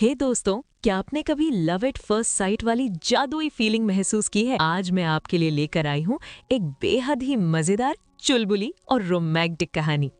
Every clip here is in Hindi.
हे दोस्तों, क्या आपने कभी लव एट फर्स्ट साइट वाली जादुई फीलिंग महसूस की है? आज मैं आपके लिए लेकर आई हूँ एक बेहद ही मजेदार, चुलबुली और रोमांटिक कहानी।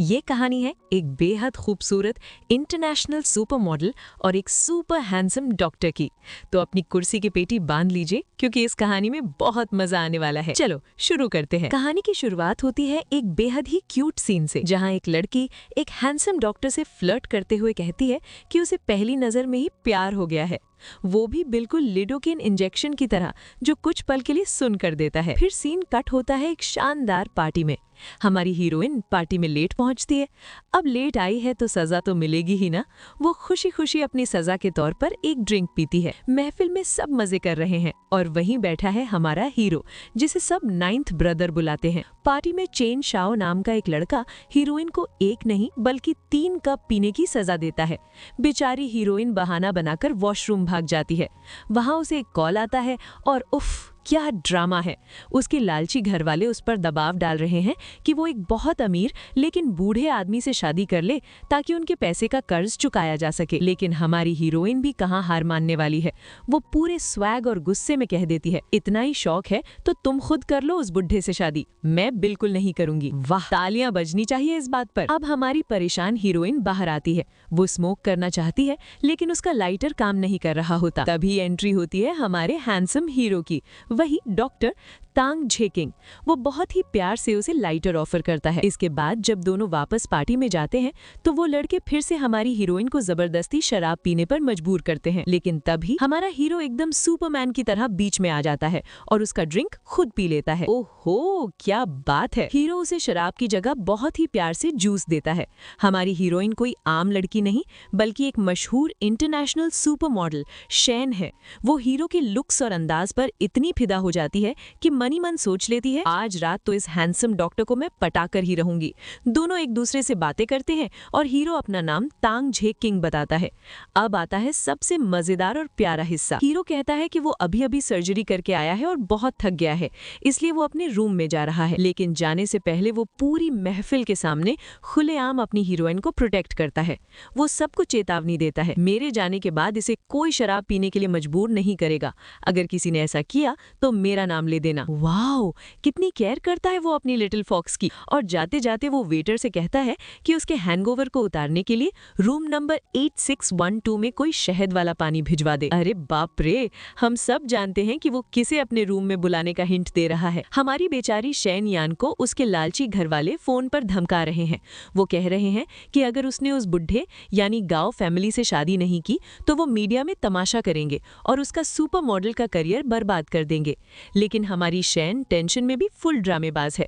ये कहानी है एक बेहद खूबसूरत इंटरनेशनल सुपर मॉडल और एक सुपर हैंडसम डॉक्टर की। तो अपनी कुर्सी की पेटी बांध लीजिए क्योंकि इस कहानी में बहुत मजा आने वाला है। चलो शुरू करते हैं। कहानी की शुरुआत होती है एक बेहद ही क्यूट सीन से, जहाँ एक लड़की एक हैंडसम डॉक्टर से फ्लर्ट करते हुए कहती है कि उसे पहली नजर में ही प्यार हो गया है, वो भी बिल्कुल लिडोकेन इंजेक्शन की तरह जो कुछ पल के लिए सुन कर देता है। फिर सीन कट होता है एक शानदार पार्टी में। हमारी हीरोइन पार्टी में लेट पहुंचती है। अब लेट आई है तो सजा तो मिलेगी ही ना। वो खुशी खुशी अपनी सजा के तौर पर एक ड्रिंक पीती है। महफिल में सब मजे कर रहे हैं और वहीं बैठा है हमारा हीरो, जिसे सब नाइन्थ ब्रदर बुलाते हैं। पार्टी में चेन शाओ नाम का एक लड़का हीरोइन को एक नहीं बल्कि 3 कप पीने की सजा देता है। बेचारी हीरोइन बहाना बनाकर वॉशरूम भाग जाती है। वहां उसे एक कॉल आता है और उफ, क्या ड्रामा है। उसके लालची घर वाले उस पर दबाव डाल रहे हैं कि वो एक बहुत अमीर लेकिन बूढ़े आदमी से शादी कर ले ताकि उनके पैसे का कर्ज चुकाया जा सके। लेकिन हमारी हीरोइन भी कहाँ हार मानने वाली है। वो पूरे स्वैग और गुस्से में कह देती है, इतना ही शौक है तो तुम खुद कर लो उस बुढ़े से शादी, मैं बिल्कुल नहीं करूंगी। वाह, तालियां बजनी चाहिए इस बात पर। अब हमारी परेशान हीरोइन बाहर आती है। वो स्मोक करना चाहती है लेकिन उसका लाइटर काम नहीं कर रहा होता। तभी एंट्री होती है हमारे हैंडसम हीरो की, वही डॉक्टर तांग झेकिंग। वो बहुत ही प्यार से उसे लाइटर ऑफर करता है। इसके बाद जब दोनों वापस पार्टी में जाते हैं तो वो लड़के फिर से हमारी हीरोइन को जबरदस्ती शराब पीने पर मजबूर करते हैं। लेकिन तभी हमारा हीरो एकदम सुपरमैन की तरह बीच में आ जाता है और उसका ड्रिंक खुद पी लेता है। ओहो, क्या बात है। हीरो उसे शराब की जगह बहुत ही प्यार से जूस देता है। हमारी हीरोइन कोई आम लड़की नहीं बल्कि एक मशहूर इंटरनेशनल सुपर मॉडल शैन है। वो हीरो के लुक्स और अंदाज पर इतनी फिदा हो जाती है कि मनी मन सोच लेती है, आज रात तो इस हैंडसम डॉक्टर को मैं पटाकर ही रहूंगी। दोनों एक दूसरे से बातें करते हैं और हीरो अपना नाम तांग झेकिंग बताता है। अब आता है सबसे मजेदार और प्यारा हिस्सा। हीरो कहता है कि वो अभी अभी सर्जरी करके आया है और बहुत थक गया है, इसलिए वो अपने रूम में जा रहा है। लेकिन जाने से पहले वो पूरी महफिल के सामने खुलेआम अपनी हीरोइन को प्रोटेक्ट करता है। वो सबको चेतावनी देता है, मेरे जाने के बाद इसे कोई शराब पीने के लिए मजबूर नहीं करेगा। अगर किसी ने ऐसा किया तो मेरा नाम ले देना। वाओ, कितनी केयर करता है वो अपनी लिटिल फॉक्स की। और जाते जाते वो वेटर से कहता है कि उसके हैंगओवर को उतारने के लिए रूम नंबर 8612 में कोई शहद वाला पानी भिजवा दे। अरे बाप रे, हम सब जानते हैं कि वो किसे अपने रूम में बुलाने का हिंट दे रहा है। हमारी बेचारी शैन यान को उसके लालची घर वाले फोन पर धमका रहे हैं। वो कह रहे हैं कि अगर उसने उस बुढ़े यानी गांव फैमिली से शादी नहीं की तो वो मीडिया में तमाशा करेंगे और उसका सुपर मॉडल का करियर बर्बाद कर देंगे। लेकिन हमारी शैन टेंशन में भी फुल ड्रामेबाज है।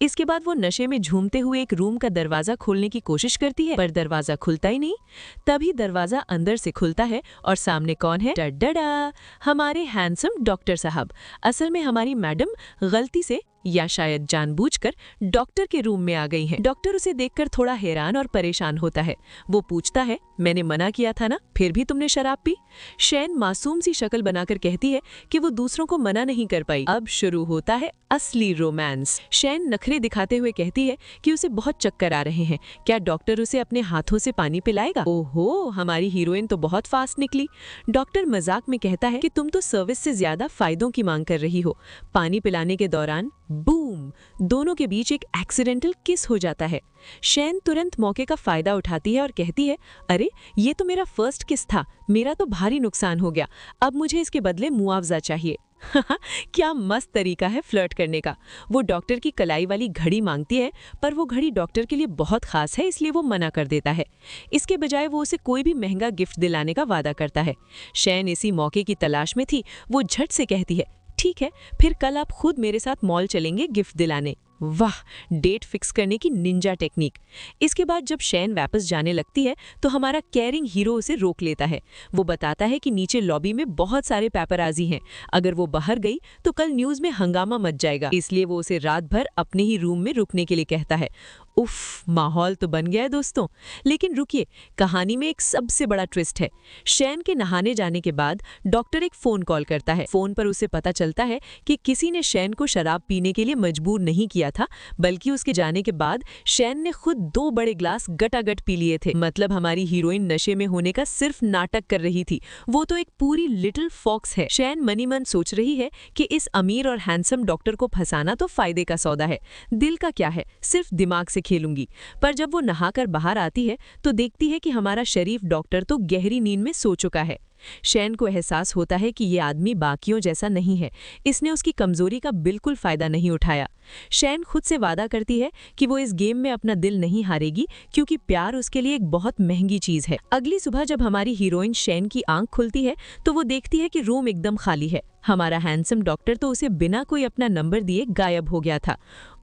इसके बाद वो नशे में झूमते हुए एक रूम का दरवाजा खोलने की कोशिश करती है, पर दरवाजा खुलता ही नहीं। तभी दरवाजा अंदर से खुलता है और सामने कौन है? डडडा, हमारे हैंडसम डॉक्टर साहब। असल में हमारी मैडम गलती से या शायद जानबूझकर डॉक्टर के रूम में आ गई हैं। डॉक्टर उसे देखकर थोड़ा हैरान और परेशान होता है। वो पूछता है, मैंने मना किया था ना, फिर भी तुमने शराब पी? शैन मासूम सी शक्ल बनाकर कहती है कि वो दूसरों को मना नहीं कर पाई। अब शुरू होता है असली रोमांस। शैन नखरे दिखाते हुए कहती है कि उसे बहुत चक्कर आ रहे हैं, क्या डॉक्टर उसे अपने हाथों से पानी पिलाएगा? ओहो, हमारी हीरोइन तो बहुत फास्ट निकली। डॉक्टर मजाक में कहता है कि तुम तो सर्विस से ज्यादा फायदों की मांग कर रही हो। पानी पिलाने के दौरान बूम, दोनों के बीच एक एक्सीडेंटल किस हो जाता है। शैन तुरंत मौके का फायदा उठाती है और कहती है, अरे ये तो मेरा फर्स्ट किस था, मेरा तो भारी नुकसान हो गया, अब मुझे इसके बदले मुआवजा चाहिए। क्या मस्त तरीका है फ्लर्ट करने का। वो डॉक्टर की कलाई वाली घड़ी मांगती है, पर वो घड़ी डॉक्टर के लिए बहुत खास है इसलिए वो मना कर देता है। इसके बजाय वो उसे कोई भी महंगा गिफ्ट दिलाने का वादा करता है। शैन इसी मौके की तलाश में थी। वो झट से कहती है, ठीक है, फिर कल आप खुद मेरे साथ मॉल चलेंगे गिफ्ट दिलाने। वाह, डेट फिक्स करने की निंजा टेक्निक। इसके बाद जब शैन वापस जाने लगती है तो हमारा केयरिंग हीरो उसे रोक लेता है। वो बताता है कि नीचे लॉबी में बहुत सारे पेपराजी हैं, अगर वो बाहर गई तो कल न्यूज में हंगामा मच जाएगा, इसलिए वो उसे रात भर अपने ही रूम में रुकने के लिए कहता है। उफ, माहौल तो बन गया है दोस्तों। लेकिन रुकिए, कहानी में एक सबसे बड़ा ट्विस्ट है। शैन के नहाने जाने के बाद डॉक्टर एक फोन कॉल करता है। फोन पर उसे पता चलता है कि किसी ने शैन को शराब पीने के लिए मजबूर नहीं किया था, बल्कि उसके जाने के बाद शैन ने खुद 2 बड़े ग्लास गटागट पी लिए थे। मतलब हमारी हीरोइन नशे में होने का सिर्फ नाटक कर रही थी, वो तो एक पूरी लिटिल फॉक्स है। शैन मनी मन सोच रही है कि इस अमीर और हैंडसम डॉक्टर को फंसाना तो फायदे का सौदा है, दिल का क्या है, सिर्फ दिमाग से खेलूंगी। पर जब वो नहाकर बाहर आती है तो देखती है कि हमारा शरीफ डॉक्टर तो गहरी नींद में सो चुका है। शैन को एहसास होता है कि ये आदमी बाकियों जैसा नहीं है, इसने उसकी कमजोरी का बिल्कुल फायदा नहीं उठाया। शैन खुद से वादा करती है कि वो इस गेम में अपना दिल नहीं हारेगी, क्योंकि प्यार उसके लिए एक बहुत महंगी चीज है। अगली सुबह जब हमारी हीरोइन शैन की आंख खुलती है तो वो देखती है कि रूम एकदम खाली है। हमारा हैंडसम डॉक्टर तो उसे बिना कोई अपना नंबर दिए गायब हो गया था।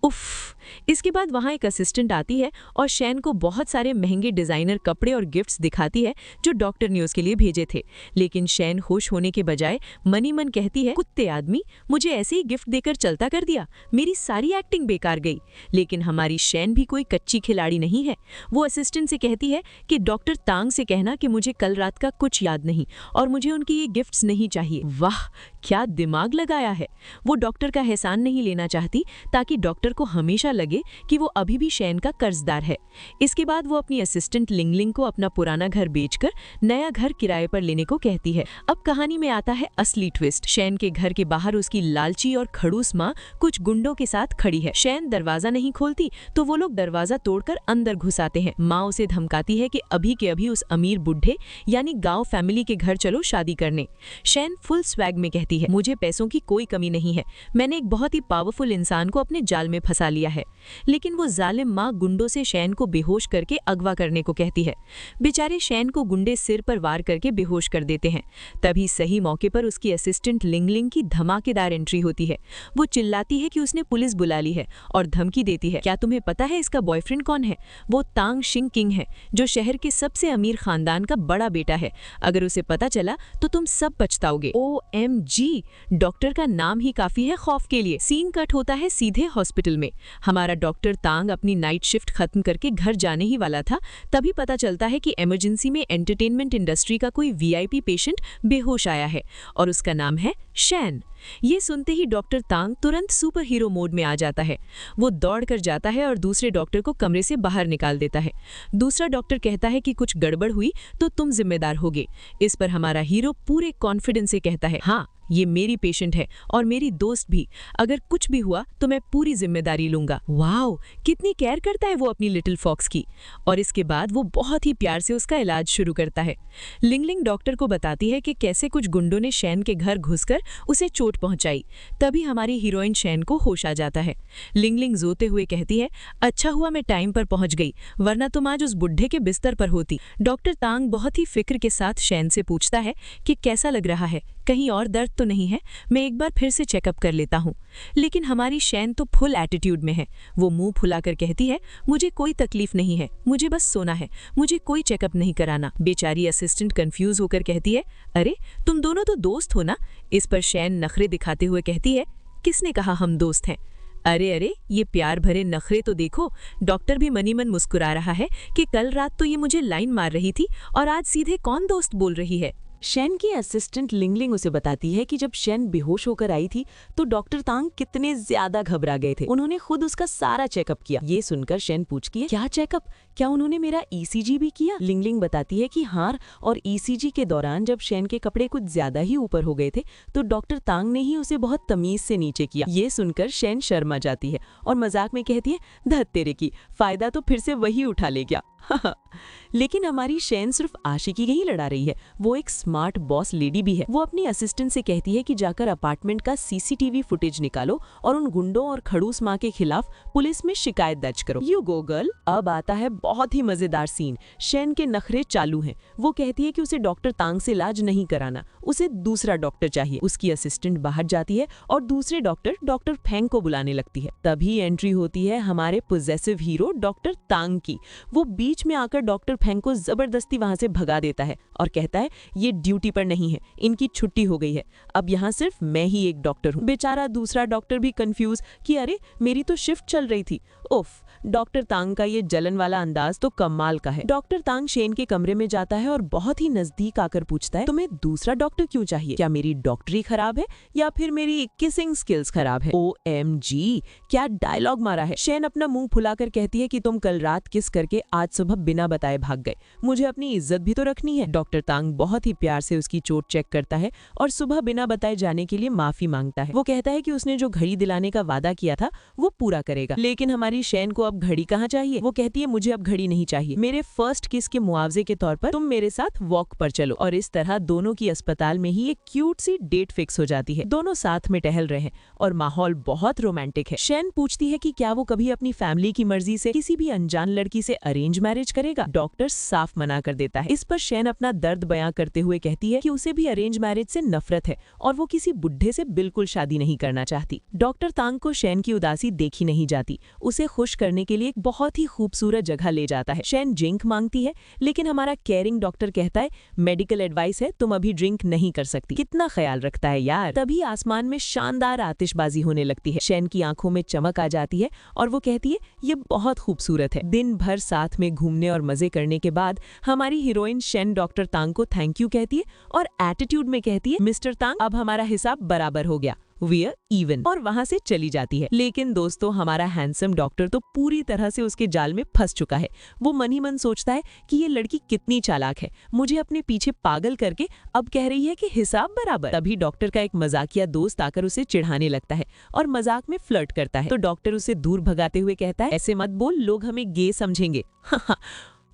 उफ। इसके बाद वहां एक असिस्टेंट आती है और शैन को बहुत सारे महंगे डिजाइनर कपड़े और गिफ्ट्स दिखाती है जो डॉक्टर ने उसके लिए भेजे थे। लेकिन शैन खुश होने के बजाय मनी मन कहती है, कुत्ते आदमी, मुझे ऐसे ही गिफ्ट देकर चलता कर दिया, मेरी सारी एक्टिंग बेकार गई। लेकिन हमारी शैन भी कोई कच्ची खिलाड़ी नहीं है। वो असिस्टेंट से कहती है कि डॉक्टर तांग से कहना कि मुझे कल रात का कुछ याद नहीं और मुझे उनकी ये गिफ्ट्स नहीं चाहिए। वाह, क्या दिमाग लगाया है। वो डॉक्टर का एहसान नहीं लेना चाहती ताकि डॉक्टर को हमेशा लगे कि वो अभी भी शैन का कर्जदार है। इसके बाद वो अपनी असिस्टेंट लिंगलिंग को अपना पुराना घर बेचकर नया घर किराए पर लेने को कहती है। अब कहानी में आता है असली ट्विस्ट। शैन के घर के बाहर उसकी लालची और खड़ूस माँ कुछ गुंडों के साथ खड़ी है। शैन दरवाजा नहीं खोलती तो वो लोग दरवाजा तोड़कर अंदर घुस आते हैं। माँ उसे धमकाती है कि अभी के अभी उस अमीर बुढ़े यानी गाँव फैमिली के घर चलो शादी करने। शैन फुल स्वैग में कहती है, मुझे पैसों की कोई कमी नहीं है, मैंने एक बहुत ही पावरफुल इंसान को अपने जाल में फंसा लिया है। लेकिन वो जालिम माँ गुंडों से शैन को बेहोश करके अगवा करने को कहती है। बेचारे शैन को गुंडे सिर पर वार करके बेहोश कर देते हैं। तभी सही मौके पर उसकी असिस्टेंट लिंगलिंग की धमाकेदार एंट्री होती है। वो चिल्लाती है कि उसने पुलिस बुला ली है और धमकी देती है, क्या तुम्हें पता है इसका बॉयफ्रेंड कौन है? वो तांग शिंग किंग है, जो शहर के सबसे अमीर खानदान का बड़ा बेटा है। अगर उसे पता चला तो तुम सब पछताओगे। OMG, डॉक्टर का नाम ही काफी है खौफ के लिए। सीन कट होता है सीधे हॉस्पिटल में। हमारा डॉक्टर तांग अपनी नाइट शिफ्ट खत्म करके घर जाने ही वाला था, तभी पता चलता है कि इमरजेंसी में एंटरटेनमेंट इंडस्ट्री का कोई VIP पेशेंट बेहोश आया है और उसका नाम है शैन। ये सुनते ही डॉक्टर तांग तुरंत सुपर हीरो मोड में आ जाता है। वो दौड़ कर जाता है और दूसरे डॉक्टर को कमरे से बाहर निकाल देता है। दूसरा डॉक्टर कहता है कि कुछ गड़बड़ हुई तो तुम जिम्मेदार होगे। इस पर हमारा हीरो पूरे कॉन्फिडेंस से कहता है, हाँ, ये मेरी पेशेंट है और मेरी दोस्त भी, अगर कुछ भी हुआ तो मैं पूरी जिम्मेदारी लूंगा। वाओ, कितनी केयर करता है वो अपनी लिटिल फॉक्स की। और इसके बाद वो बहुत ही प्यार से उसका इलाज शुरू करता है। लिंगलिंग डॉक्टर को बताती है कि कैसे कुछ गुंडों ने शैन के घर घुसकर उसे चोट पहुंचाई। तभी हमारी हीरोइन शैन को होश आ जाता है। लिंगलिंग जोते हुए कहती है, अच्छा हुआ मैं टाइम पर पहुंच गई, वरना तुम आज उस बुढ़े के बिस्तर पर होती। डॉक्टर तांग बहुत ही फिक्र के साथ शैन से पूछता है कि कैसा लग रहा है, कहीं और दर्द तो नहीं है, मैं एक बार फिर से चेकअप कर लेता हूँ। लेकिन हमारी शैन तो फुल एटीट्यूड में है। वो मुंह फुलाकर कहती है, मुझे कोई तकलीफ नहीं है, मुझे बस सोना है, मुझे कोई चेकअप नहीं कराना। बेचारी असिस्टेंट कंफ्यूज होकर कहती है, अरे तुम दोनों तो दोस्त हो ना? इस पर शैन नखरे दिखाते हुए कहती है, किसने कहा हम दोस्त हैं? अरे अरे, ये प्यार भरे नखरे तो देखो। डॉक्टर भी मनी मन मुस्कुरा रहा है कि कल रात तो ये मुझे लाइन मार रही थी और आज सीधे कौन दोस्त बोल रही है। शैन की असिस्टेंट लिंगलिंग उसे बताती है कि जब शैन बेहोश होकर आई थी तो डॉक्टर तांग कितने ज्यादा घबरा गए थे। उन्होंने खुद उसका सारा चेकअप किया। ये सुनकर शैन पूछती है, क्या चेकअप? क्या उन्होंने मेरा ECG भी किया? लिंगलिंग बताती है कि हाँ, और ECG के दौरान जब शैन के कपड़े कुछ ज्यादा ही ऊपर हो गए थे तो डॉक्टर तांग ने ही उसे बहुत तमीज से नीचे किया। ये सुनकर शैन शर्मा जाती है और मजाक में कहती है, धत तेरे की, फायदा तो फिर से वही उठा ले गया। लेकिन हमारी शैन सिर्फ आशिकी ही लड़ा रही है, वो एक स्मार्ट बॉस लेडी भी है। वो अपनी असिस्टेंट से कहती है कि जाकर अपार्टमेंट का CCTV फुटेज निकालो और उन गुंडों और खड़ूस माँ के खिलाफ पुलिस में शिकायत दर्ज करो। You go girl. अब आता है बहुत ही मजेदार सीन। शैन के नखरे चालू हैं। वो कहती है कि उसे डॉक्टर तांग से इलाज नहीं कराना, उसे दूसरा डॉक्टर चाहिए। उसकी असिस्टेंट बाहर जाती है और दूसरे डॉक्टर फेंग को बुलाने लगती है। तभी एंट्री होती है हमारे पोजेसिव हीरो डॉक्टर तांग की। वो बीच में आकर डॉक्टर फेंग को जबरदस्ती वहां से भगा देता है और कहता है, ये ड्यूटी पर नहीं है, इनकी छुट्टी हो गई है, अब यहाँ सिर्फ मैं ही एक डॉक्टर हूँ। बेचारा दूसरा डॉक्टर भी कंफ्यूज कि अरे मेरी तो शिफ्ट चल रही थी। उफ, डॉक्टर तांग का ये जलन वाला अंदाज तो कमाल का है। डॉक्टर तांग शेन के कमरे में जाता है और बहुत ही नजदीक आकर पूछता है, तुम्हें दूसरा डॉक्टर क्यों चाहिए? क्या मेरी डॉक्टरी खराब है या फिर मेरी किसिंग स्किल्स खराब है? OMG, क्या डायलॉग मारा है। शेन अपना मुंह फुलाकर कहती है कि तुम कल रात किस करके आज सुबह बिना बताए भाग गए, मुझे अपनी इज्जत भी तो रखनी है। डॉक्टर तांग बहुत ही प्यार से उसकी चोट चेक करता है और सुबह बिना बताए जाने के लिए माफी मांगता है। वो कहता है कि उसने जो घड़ी दिलाने का वादा किया था वो पूरा करेगा। लेकिन हमारी शेन को अब घड़ी कहाँ चाहिए? वो कहती है, मुझे अब घड़ी नहीं चाहिए, मेरे फर्स्ट किस के मुआवजे के तौर पर तुम मेरे साथ वॉक पर चलो। और इस तरह दोनों की अस्पताल में ही एक क्यूट सी डेट फिक्स हो जाती है। दोनों साथ में टहल रहे हैं और माहौल बहुत रोमांटिक है। शेन पूछती है कि क्या वो कभी अपनी फैमिली की मर्जी से किसी भी अनजान लड़की से अरेंज मैरिज करेगा? डॉक्टर साफ मना कर देता है। इस पर शेन अपना दर्द बयां करते हुए कहती है कि उसे भी अरेंज मैरिज से नफरत है और वो किसी बुढ़े से बिल्कुल शादी नहीं करना चाहती। डॉक्टर तांग को शेन की उदासी देखी नहीं जाती। उसे खुश करने के लिए एक बहुत ही खूबसूरत जगह ले जाता है। शेन ड्रिंक मांगती है लेकिन हमारा केयरिंग डॉक्टर कहता है, मेडिकल एडवाइस है, तुम अभी ड्रिंक नहीं कर सकती। कितना ख्याल रखता है यार। तभी आसमान में शानदार आतिशबाजी होने लगती है। शेन की आंखों में चमक आ जाती है और वो कहती है, ये बहुत खूबसूरत है। दिन भर साथ में घूमने और मजे करने के बाद हमारी हीरोइन शेन डॉक्टर तांग को थैंक यू कहती है और एटीट्यूड में कहती है, मिस्टर तांग अब हमारा हिसाब बराबर हो गया, वी आर इवन, और वहां से चली जाती है। लेकिन दोस्तों, हमारा हैंडसम डॉक्टर तो पूरी तरह से उसके जाल में फंस चुका है। वो मन ही मन सोचता है कि ये लड़की कितनी चालाक है, मुझे अपने पीछे पागल करके अब कह रही है कि हिसाब बराबर। तभी डॉक्टर का एक मजाकिया दोस्त आकर उसे चिढ़ाने लगता है और मजाक में फ्लर्ट करता है। तो डॉक्टर उसे दूर भगाते हुए कहता है, ऐसे मत बोल, लोग हमें गे समझेंगे।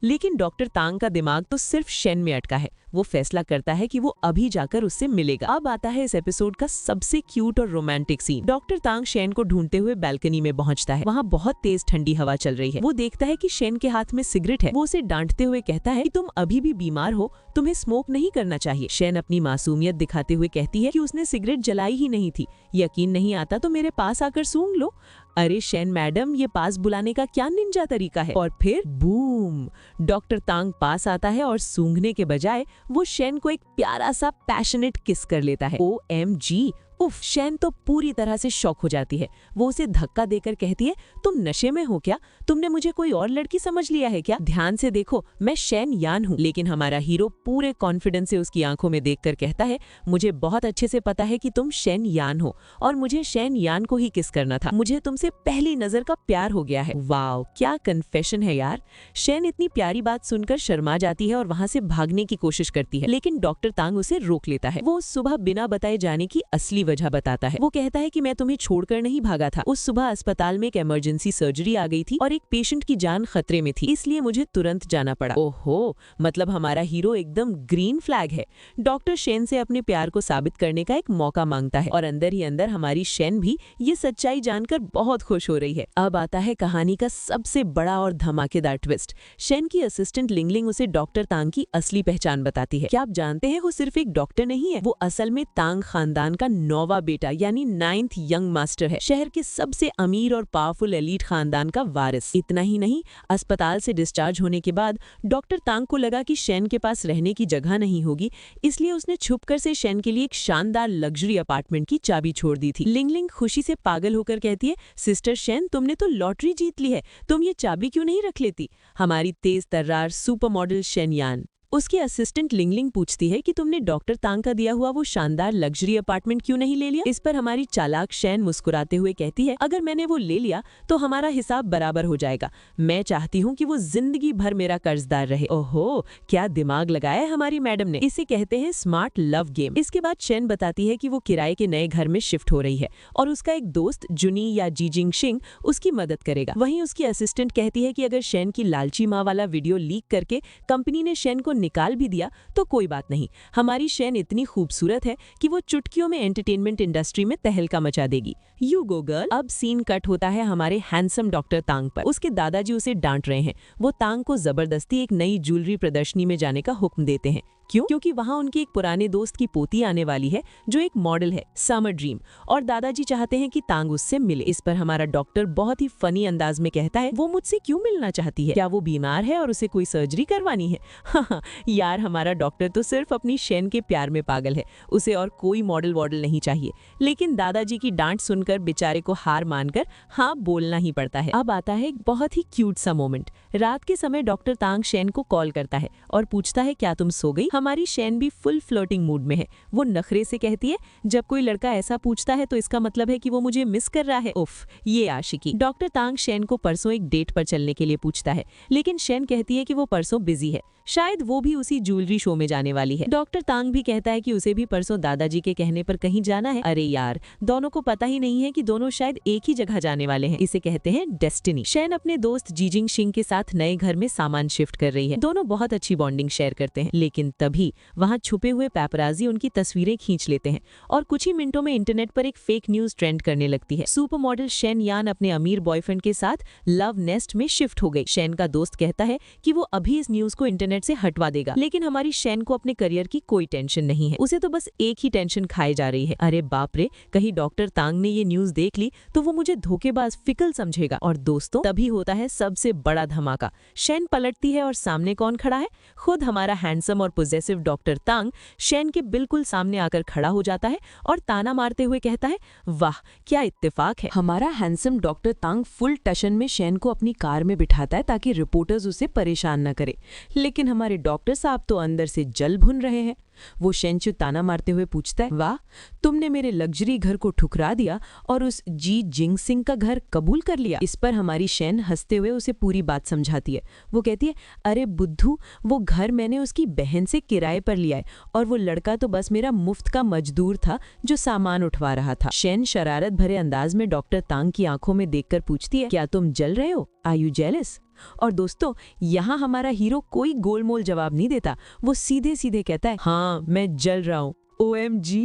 लेकिन डॉक्टर तांग का दिमाग तो सिर्फ शेन में अटका है। वो फैसला करता है कि वो अभी जाकर उससे मिलेगा। अब आता है इस एपिसोड का सबसे क्यूट और रोमांटिक सीन। डॉक्टर तांग शेन को ढूंढते हुए बालकनी में पहुंचता है। वहाँ बहुत तेज ठंडी हवा चल रही है। वो देखता है कि शेन के हाथ में सिगरेट है। वो उसे डांटते हुए कहता है कि तुम अभी भी बीमार हो, तुम्हें स्मोक नहीं करना चाहिए। शेन अपनी मासूमियत दिखाते हुए कहती है कि उसने सिगरेट जलाई ही नहीं थी। यकीन नहीं आता तो मेरे पास आकर सूंघ लो। अरे शेन मैडम, ये पास बुलाने का क्या निंजा तरीका है? और फिर बूम, डॉक्टर तांग पास आता है और सूंघने के बजाय वो शेन को एक प्यारा सा पैशनेट किस कर लेता है। OMG, उफ, शेन तो पूरी तरह से शॉक हो जाती है। वो उसे धक्का देकर कहती है, तुम नशे में हो क्या? तुमने मुझे कोई और लड़की समझ लिया है क्या? ध्यान से देखो, मैं शेन यान हूँ। लेकिन हमारा हीरो पूरे कॉन्फिडेंस से उसकी आंखों में देखकर कहता है, मुझे बहुत अच्छे से पता है कि तुम शेन यान हो और मुझे शेन यान को ही किस करना था। मुझे तुमसे पहली नजर का प्यार हो गया है। वाओ, क्या कन्फेशन है यार। शेन इतनी प्यारी बात सुनकर शर्मा जाती है और वहां से भागने की कोशिश करती है, लेकिन डॉक्टर तांग उसे रोक लेता है। वो सुबह बिना बताए जाने की असली वजह बताता है। वो कहता है कि मैं तुम्हें छोड़कर नहीं भागा था। उस सुबह अस्पताल में एक इमरजेंसी सर्जरी आ गई थी और एक पेशेंट की जान खतरे में थी, इसलिए मुझे तुरंत जाना पड़ा। ओहो, मतलब हमारा हीरो एकदम ग्रीन फ्लैग है। डॉक्टर शेन से अपने प्यार को साबित करने का एक मौका मांगता है और अंदर ही अंदर हमारी शेन भी ये सच्चाई जानकर बहुत खुश हो रही है। अब आता है कहानी का सबसे बड़ा और धमाकेदार ट्विस्ट। शेन की असिस्टेंट लिंगलिंग उसे डॉक्टर तांग की असली पहचान बताती है। क्या आप जानते हैं, वो सिर्फ एक डॉक्टर नहीं है, वो असल में तांग खानदान का 9वां बेटा यानी 9th यंग मास्टर है, शहर के सबसे अमीर और पावरफुल एलीट खानदान का वारिस। इतना ही नहीं, अस्पताल से डिस्चार्ज होने के बाद डॉक्टर तांग को लगा कि शेन के पास रहने की जगह नहीं होगी, इसलिए उसने छुपकर से शेन के लिए एक शानदार लग्जरी अपार्टमेंट की चाबी छोड़ दी थी। लिंगलिंग खुशी से पागल होकर कहती है, सिस्टर शेन, तुमने तो लॉटरी जीत ली है, तुम ये चाबी क्यों नहीं रख लेती? हमारी तेज तर्रार सुपर मॉडल शेन यान। उसकी असिस्टेंट लिंगलिंग पूछती है कि तुमने डॉक्टर तांग का दिया हुआ वो शानदार लग्जरी अपार्टमेंट क्यों नहीं ले लिया? इस पर हमारी चालाक शेन मुस्कुराते हुए कहती है, अगर मैंने वो ले लिया तो हमारा हिसाब बराबर हो जाएगा। मैं चाहती हूँ कि वो जिंदगी भर मेरा कर्जदार रहे। ओहो, क्या दिमाग लगाया है हमारी मैडम ने। इसे कहते हैं स्मार्ट लव गेम। इसके बाद शेन बताती है कि वो किराए के नए घर में शिफ्ट हो रही है और उसका एक दोस्त जुनी या जीजिंग शिंग उसकी मदद करेगा। वहीं उसकी असिस्टेंट कहती है कि अगर शेन की लालची माँ वाला वीडियो लीक करके कंपनी ने शेन को निकाल भी दिया तो कोई बात नहीं, हमारी शेन इतनी खूबसूरत है कि वो चुटकियों में एंटरटेनमेंट इंडस्ट्री में तहलका मचा देगी। You go girl. अब सीन कट होता है हमारे हैंडसम डॉक्टर तांग पर। उसके दादाजी उसे डांट रहे हैं। वो तांग को जबरदस्ती एक नई ज्वेलरी प्रदर्शनी में जाने का हुक्म देते हैं, क्यों? क्योंकि वहाँ उनके एक पुराने दोस्त की पोती आने वाली है जो एक मॉडल है, समर ड्रीम, और दादाजी चाहते हैं कि तांग उससे मिले। इस पर हमारा डॉक्टर बहुत ही फनी अंदाज में कहता है, वो मुझसे क्यों मिलना चाहती है? क्या वो बीमार है और उसे कोई सर्जरी करवानी है? हाँ यार, हमारा डॉक्टर तो सिर्फ अपनी शेन के प्यार में पागल है, उसे और कोई मॉडल वॉडल नहीं चाहिए। लेकिन दादाजी की डांट सुनकर बेचारे को हार मानकर हाँ बोलना ही पड़ता है। अब आता है एक बहुत ही क्यूट सा मोमेंट। रात के समय डॉक्टर तांग शेन को कॉल करता है और पूछता है, क्या तुम सो गई? हमारी शेन भी फुल फ्लर्टिंग मूड में है। वो नखरे से कहती है, जब कोई लड़का ऐसा पूछता है तो इसका मतलब है कि वो मुझे मिस कर रहा है। उफ, ये आशिकी। डॉक्टर तांग शेन को परसों एक डेट पर चलने के लिए पूछता है, लेकिन शेन कहती है कि वो परसों बिजी है, शायद वो भी उसी ज्वेलरी शो में जाने वाली है। डॉक्टर तांग भी कहता है कि उसे भी परसों दादाजी के कहने पर कहीं जाना है। अरे यार, दोनों को पता ही नहीं है कि दोनों शायद एक ही जगह जाने वाले हैं। इसे कहते हैं डेस्टिनी। शेन अपने दोस्त जीजिंग शिंग के साथ नए घर में सामान शिफ्ट कर रही है। दोनों बहुत अच्छी बॉन्डिंग शेयर करते हैं, लेकिन तभी वहाँ छुपे हुए पैपराजी उनकी तस्वीरें खींच लेते हैं और कुछ ही मिनटों में इंटरनेट पर एक फेक न्यूज ट्रेंड करने लगती है। सुपर मॉडल शेन यान अपने अमीर बॉयफ्रेंड के साथ लव नेस्ट में शिफ्ट हो गई। शेन का दोस्त कहता है कि वो अभी इस न्यूज को इंटरनेट से हटवा देगा, लेकिन हमारी शेन को अपने करियर की कोई टेंशन नहीं है। उसे तो बस एक ही टेंशन खाई जा रही है, अरे बाप रे, कहीं डॉक्टर तांग ने ये न्यूज देख ली तो वो मुझे धोखेबाज फिकल समझेगा। और दोस्तों, तभी होता है सबसे बड़ा धमाका। शेन पलटती है और सामने कौन खड़ा है? खुद हमारा हैंडसम और पोजेसिव डॉक्टर तांग शेन के बिल्कुल सामने आकर खड़ा हो जाता है और ताना मारते हुए कहता है, वाह क्या इत्तेफाक है। हमारा हैंडसम डॉक्टर तांग फुल टशन में शेन को अपनी कार में बिठाता है ताकि रिपोर्टर्स उसे परेशान न करे, लेकिन हमारे डॉक्टर साहब तो अंदर से जल भुन रहे हैं। वो शेन से ताना मारते हुए पूछता है, वाह, तुमने मेरे लग्जरी घर को ठुकरा दिया और उस जी जिंग सिंह का घर कबूल कर लिया। इस पर हमारी शेन हंसते हुए उसे पूरी बात समझाती है। वो कहती है, अरे बुद्धू, वो घर मैंने उसकी बहन से किराए पर लिया है और वो लड़का तो बस मेरा मुफ्त का मजदूर था जो सामान उठवा रहा था। शेन शरारत भरे अंदाज में डॉक्टर तांग की आंखों में देखकर पूछती है, क्या तुम जल रहे हो? Are you jealous? और दोस्तों, यहाँ हमारा हीरो कोई गोलमोल जवाब नहीं देता। वो सीधे सीधे कहता है, हाँ मैं जल रहा हूँ। OMG,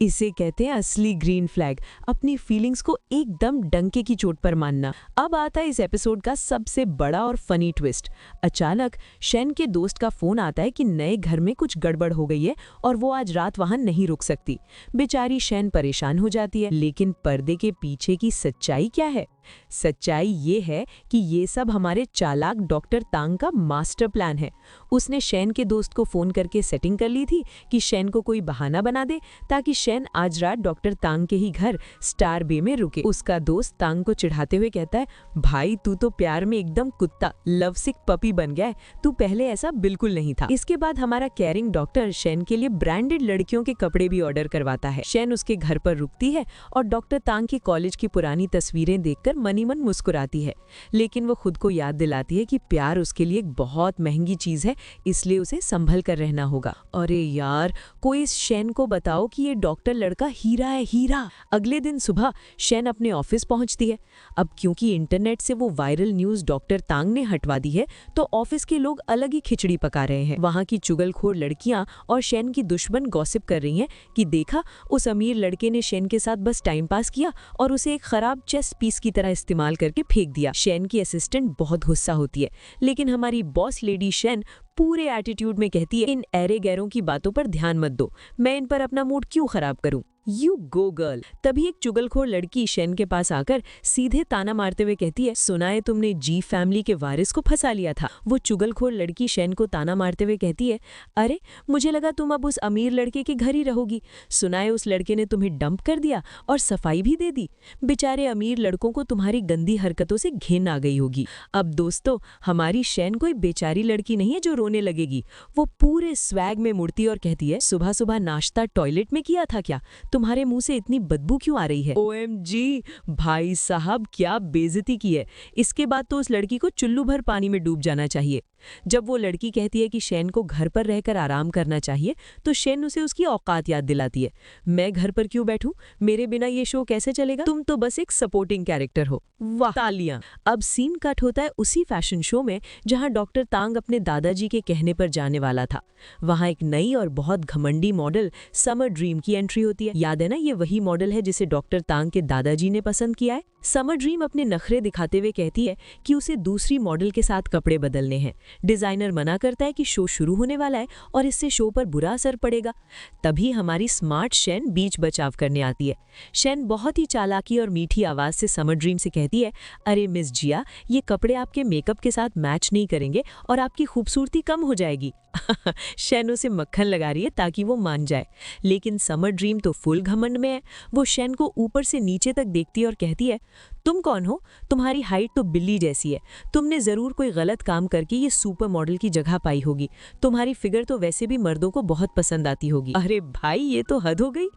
इसे कहते हैं असली ग्रीन फ्लैग, अपनी फीलिंग्स को एकदम डंके की चोट पर मानना। अब आता है इस एपिसोड का सबसे बड़ा और फनी ट्विस्ट। अचानक शेन के दोस्त का फोन आता है कि नए घर में कुछ गड़बड़ हो गई है और वो आज रात वहां नहीं रुक सकती। बेचारी शेन परेशान हो जाती है, लेकिन पर्दे के पीछे की सच्चाई क्या है? सच्चाई ये है कि ये सब हमारे चालाक डॉक्टर तांग का मास्टर प्लान है। उसने शेन के दोस्त को फोन करके सेटिंग कर ली थी कि शेन को कोई बहाना बना दे ताकि शेन आज रात डॉक्टर तांग के ही घर स्टार बे में रुके। उसका दोस्त तांग को चिढ़ाते हुए कहता है, भाई तू तो प्यार में एकदम कुत्ता लव सिक पपी बन गया है, तू पहले ऐसा बिल्कुल नहीं था। इसके बाद हमारा केयरिंग डॉक्टर शेन के लिए ब्रांडेड लड़कियों के कपड़े भी ऑर्डर करवाता है। शेन उसके घर पर रुकती है और डॉक्टर तांग के कॉलेज की पुरानी तस्वीरें देखकर मनी मन मुस्कुराती है, लेकिन वो खुद को याद दिलाती है कि प्यार उसके लिए एक बहुत महंगी चीज है, इसलिए उसे संभल कर रहना होगा। अरे यार, कोई इस शेन को बताओ कि ये डॉक्टर लड़का हीरा है, हीरा। अगले दिन सुबह शेन अपने ऑफिस पहुंचती है। अब क्योंकि इंटरनेट से वो वायरल न्यूज डॉक्टर तांग ने हटवा दी है, तो ऑफिस के लोग अलग ही खिचड़ी पका रहे हैं। वहां की चुगलखोर लड़कियां और शेन की दुश्मन गॉसिप कर रही हैं कि देखा, उस अमीर लड़के ने शेन के साथ बस टाइम पास किया और उसे एक खराब चेस पीस की तरह इस्तेमाल करके फेंक दिया। शेन की असिस्टेंट बहुत गुस्सा होती है, लेकिन हमारी बॉस लेडी शेन पूरे एटीट्यूड में कहती है, इन ऐरे गैरों की बातों पर ध्यान मत दो, मैं इन पर अपना मूड क्यों खराब करूं। You go girl. तभी एक चुगलखोर लड़की शेन के पास आकर सीधे ताना मारते हुए कहती है, सुना है तुमने जी फैमिली के वारिस को फंसा लिया था। वो चुगलखोर लड़की शेन को ताना मारते हुए कहती है, अरे मुझे लगा तुम अब उस अमीर लड़के के घर ही रहोगी। सुना है उस लड़के ने तुम्हें डंप कर दिया और सफाई भी दे दी। बेचारे अमीर लड़कों को तुम्हारी गंदी हरकतों से घिन आ गई होगी। अब दोस्तों, हमारी शेन कोई बेचारी लड़की नहीं है जो रोने लगेगी। वो पूरे स्वैग में मुड़ती और कहती है, सुबह सुबह नाश्ता टॉयलेट में किया था क्या? तुम्हारे मुंह से इतनी बदबू क्यों आ रही है? OMG, भाई साहब क्या बेइज्जती की है। इसके बाद तो उस लड़की को चुल्लू भर पानी में डूब जाना चाहिए। जब वो लड़की कहती है कि शेन को घर पर रहकर आराम करना चाहिए, तो शेन उसे उसकी औकात याद दिलाती है। मैं घर पर क्यों बैठूं? मेरे बिना ये शो कैसे चलेगा? तुम तो बस एक सपोर्टिंग कैरेक्टर हो। वाह, तालियां। अब सीन कट होता है उसी फैशन शो में जहां डॉक्टर तांग अपने दादाजी के कहने पर जाने वाला था। वहां एक नई और बहुत घमंडी मॉडल समर ड्रीम की एंट्री होती है। याद है ना, ये वही मॉडल है जिसे डॉक्टर तांग के दादाजी ने पसंद किया है। समर ड्रीम अपने नखरे दिखाते हुए कहती है कि उसे दूसरी मॉडल के साथ कपड़े बदलने हैं। डिजाइनर मना करता है कि शो शुरू होने वाला है और इससे शो पर बुरा असर पड़ेगा। तभी हमारी स्मार्ट शैन बीच बचाव करने आती है। शैन बहुत ही चालाकी और मीठी आवाज से समर ड्रीम से कहती है, अरे मिस जिया, ये कपड़े आपके मेकअप के साथ मैच नहीं करेंगे और आपकी खूबसूरती कम हो जाएगी। शैन उसे मक्खन लगा रही है ताकि वो मान जाए, लेकिन समर ड्रीम तो फुल घमंड में है। वो शैन को ऊपर से नीचे तक देखती है और कहती है, तुम कौन हो? तुम्हारी हाइट तो बिल्ली जैसी है। तुमने जरूर कोई गलत काम करके ये सुपर मॉडल की जगह पाई होगी। तुम्हारी फिगर तो वैसे भी मर्दों को बहुत पसंद आती होगी। अरे भाई, ये तो हद हो गई।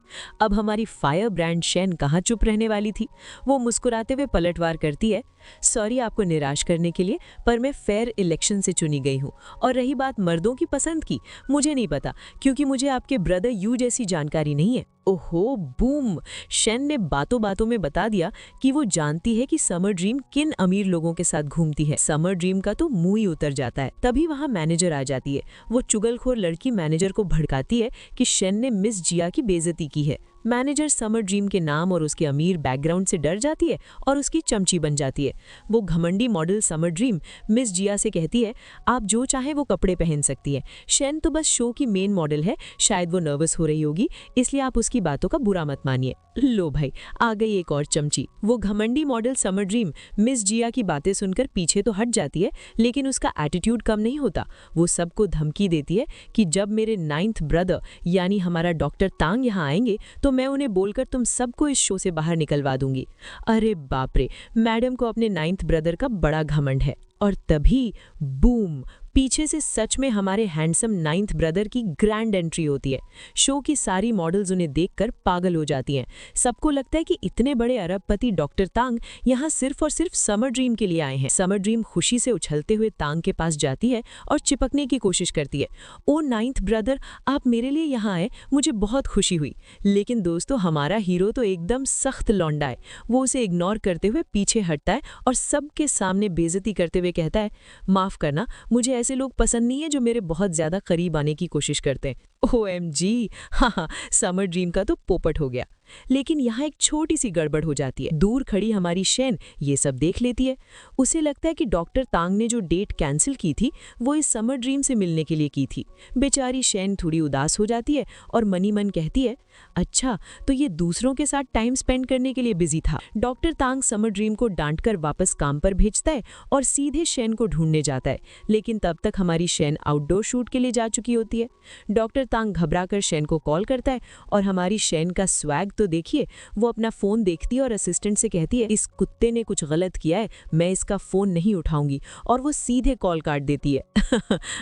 अब हमारी फायर ब्रांड शैन कहाँ चुप रहने वाली थी। वो मुस्कुराते हुए पलटवार करती है, सॉरी आपको निराश करने के लिए, पर मैं फेयर इलेक्शन से चुनी गई हूँ। और रही बात मर्दों की पसंद की, मुझे नहीं पता, क्योंकि मुझे आपके ब्रदर यू जैसी जानकारी नहीं है। ओहो बूम! शैन ने बातों बातों में बता दिया कि वो जानती है कि समर ड्रीम किन अमीर लोगों के साथ घूमती है। समर ड्रीम का तो मुंह ही उतर जाता है। तभी वहां मैनेजर आ जाती है। वो चुगलखोर लड़की मैनेजर को भड़काती है कि शैन ने मिस जिया की बेइज्जती की है। मैनेजर समर ड्रीम के नाम और उसके अमीर बैकग्राउंड से डर जाती है और उसकी चमची बन जाती है। वो घमंडी मॉडल समर ड्रीम मिस जिया से कहती है, आप जो चाहे वो कपड़े पहन सकती है। शैन तो बस शो की मेन मॉडल है, शायद वो नर्वस हो रही होगी, इसलिए आप उसकी बातों का बुरा मत मानिए। लो भाई, आ गई एक और चमची। वो घमंडी मॉडल समर ड्रीम मिस जिया की बातें सुनकर पीछे तो हट जाती है, लेकिन उसका एटीट्यूड कम नहीं होता। वो सबको धमकी देती है कि जब मेरे 9th ब्रदर यानी हमारा डॉक्टर तांग यहाँ आएंगे तो मैं उन्हें बोलकर तुम सबको इस शो से बाहर निकलवा दूंगी। अरे बाप रे, मैडम को अपने 9th ब्रदर का बड़ा घमंड है। और तभी बूम, पीछे से सच में हमारे हैंडसम 9th ब्रदर की ग्रैंड एंट्री होती है। शो की सारी मॉडल्स उन्हें देखकर पागल हो जाती हैं। सबको लगता है कि इतने बड़े अरबपति डॉक्टर तांग यहाँ सिर्फ और सिर्फ समर ड्रीम के लिए आए हैं। समर ड्रीम खुशी से उछलते हुए तांग के पास जाती है और चिपकने की कोशिश करती है। ओ 9th ब्रदर, आप मेरे लिए यहाँ आए, मुझे बहुत खुशी हुई। लेकिन दोस्तों, हमारा हीरो तो एकदम सख्त लौंडा है। वो उसे इग्नोर करते हुए पीछे हटता है और सबके सामने बेइज्जती करते हुए कहता है, माफ करना, मुझे ऐसे लोग पसंद नहीं है जो मेरे बहुत ज्यादा करीब आने की कोशिश करते हैं। OMG, हाँ, समर ड्रीम का तो पोपट हो गया। लेकिन यहाँ एक छोटी सी गड़बड़ हो जाती है। दूर खड़ी हमारी शैन ये सब देख लेती है। उसे लगता है कि डॉक्टर तांग ने जो डेट कैंसिल की थी वो इस समर ड्रीम से मिलने के लिए की थी। बेचारी शैन थोड़ी उदास हो जाती है और मनी मन कहती है, अच्छा तो ये दूसरों के साथ टाइम स्पेंड करने के लिए बिजी था। डॉक्टर तांग समर ड्रीम को डांटकर वापस काम पर भेजता है और सीधे शैन को ढूंढने जाता है, लेकिन तब तक हमारी शैन आउटडोर शूट के लिए जा चुकी होती है। डॉक्टर तांग घबराकर शैन को कॉल करता है और हमारी शैन का स्वैग तो देखिए। वो अपना फोन देखती है और असिस्टेंट से कहती है, इस कुत्ते ने कुछ गलत किया है, मैं इसका फोन नहीं उठाऊंगी, और वो सीधे कॉल काट देती है।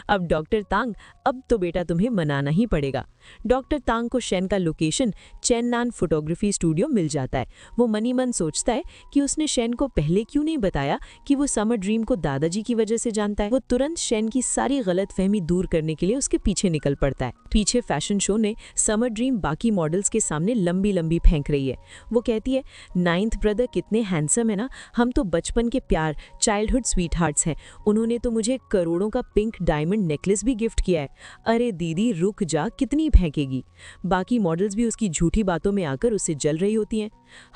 अब डॉक्टर तांग, अब तो बेटा तुम्हें मनाना ही पड़ेगा। डॉक्टर तांग को शैन का लोकेशन चेन्नान फोटोग्राफी स्टूडियो मिल जाता है। वो मनी मन सोचता है कि उसने शैन को पहले क्यों नहीं बताया कि वो समर ड्रीम को दादाजी की वजह से जानता है। वो तुरंत शैन की सारी गलतफहमी दूर करने के लिए उसके पीछे निकल पड़ता है। पीछे फैशन शो ने समर ड्रीम बाकी मॉडल्स के सामने लंबी लंबी फेंक रही है। वो कहती है, 9th ब्रदर कितने हैंडसम है ना, हम तो बचपन के प्यार, चाइल्डहुड स्वीट हार्ट्स हैं। उन्होंने तो मुझे करोड़ों का पिंक डायमंड नेकलेस भी गिफ्ट किया है। अरे दीदी रुक जा, कितनी फेंकेगी। बाकी मॉडल्स भी उसकी झूठी बातों में आकर उससे जल रही होती हैं।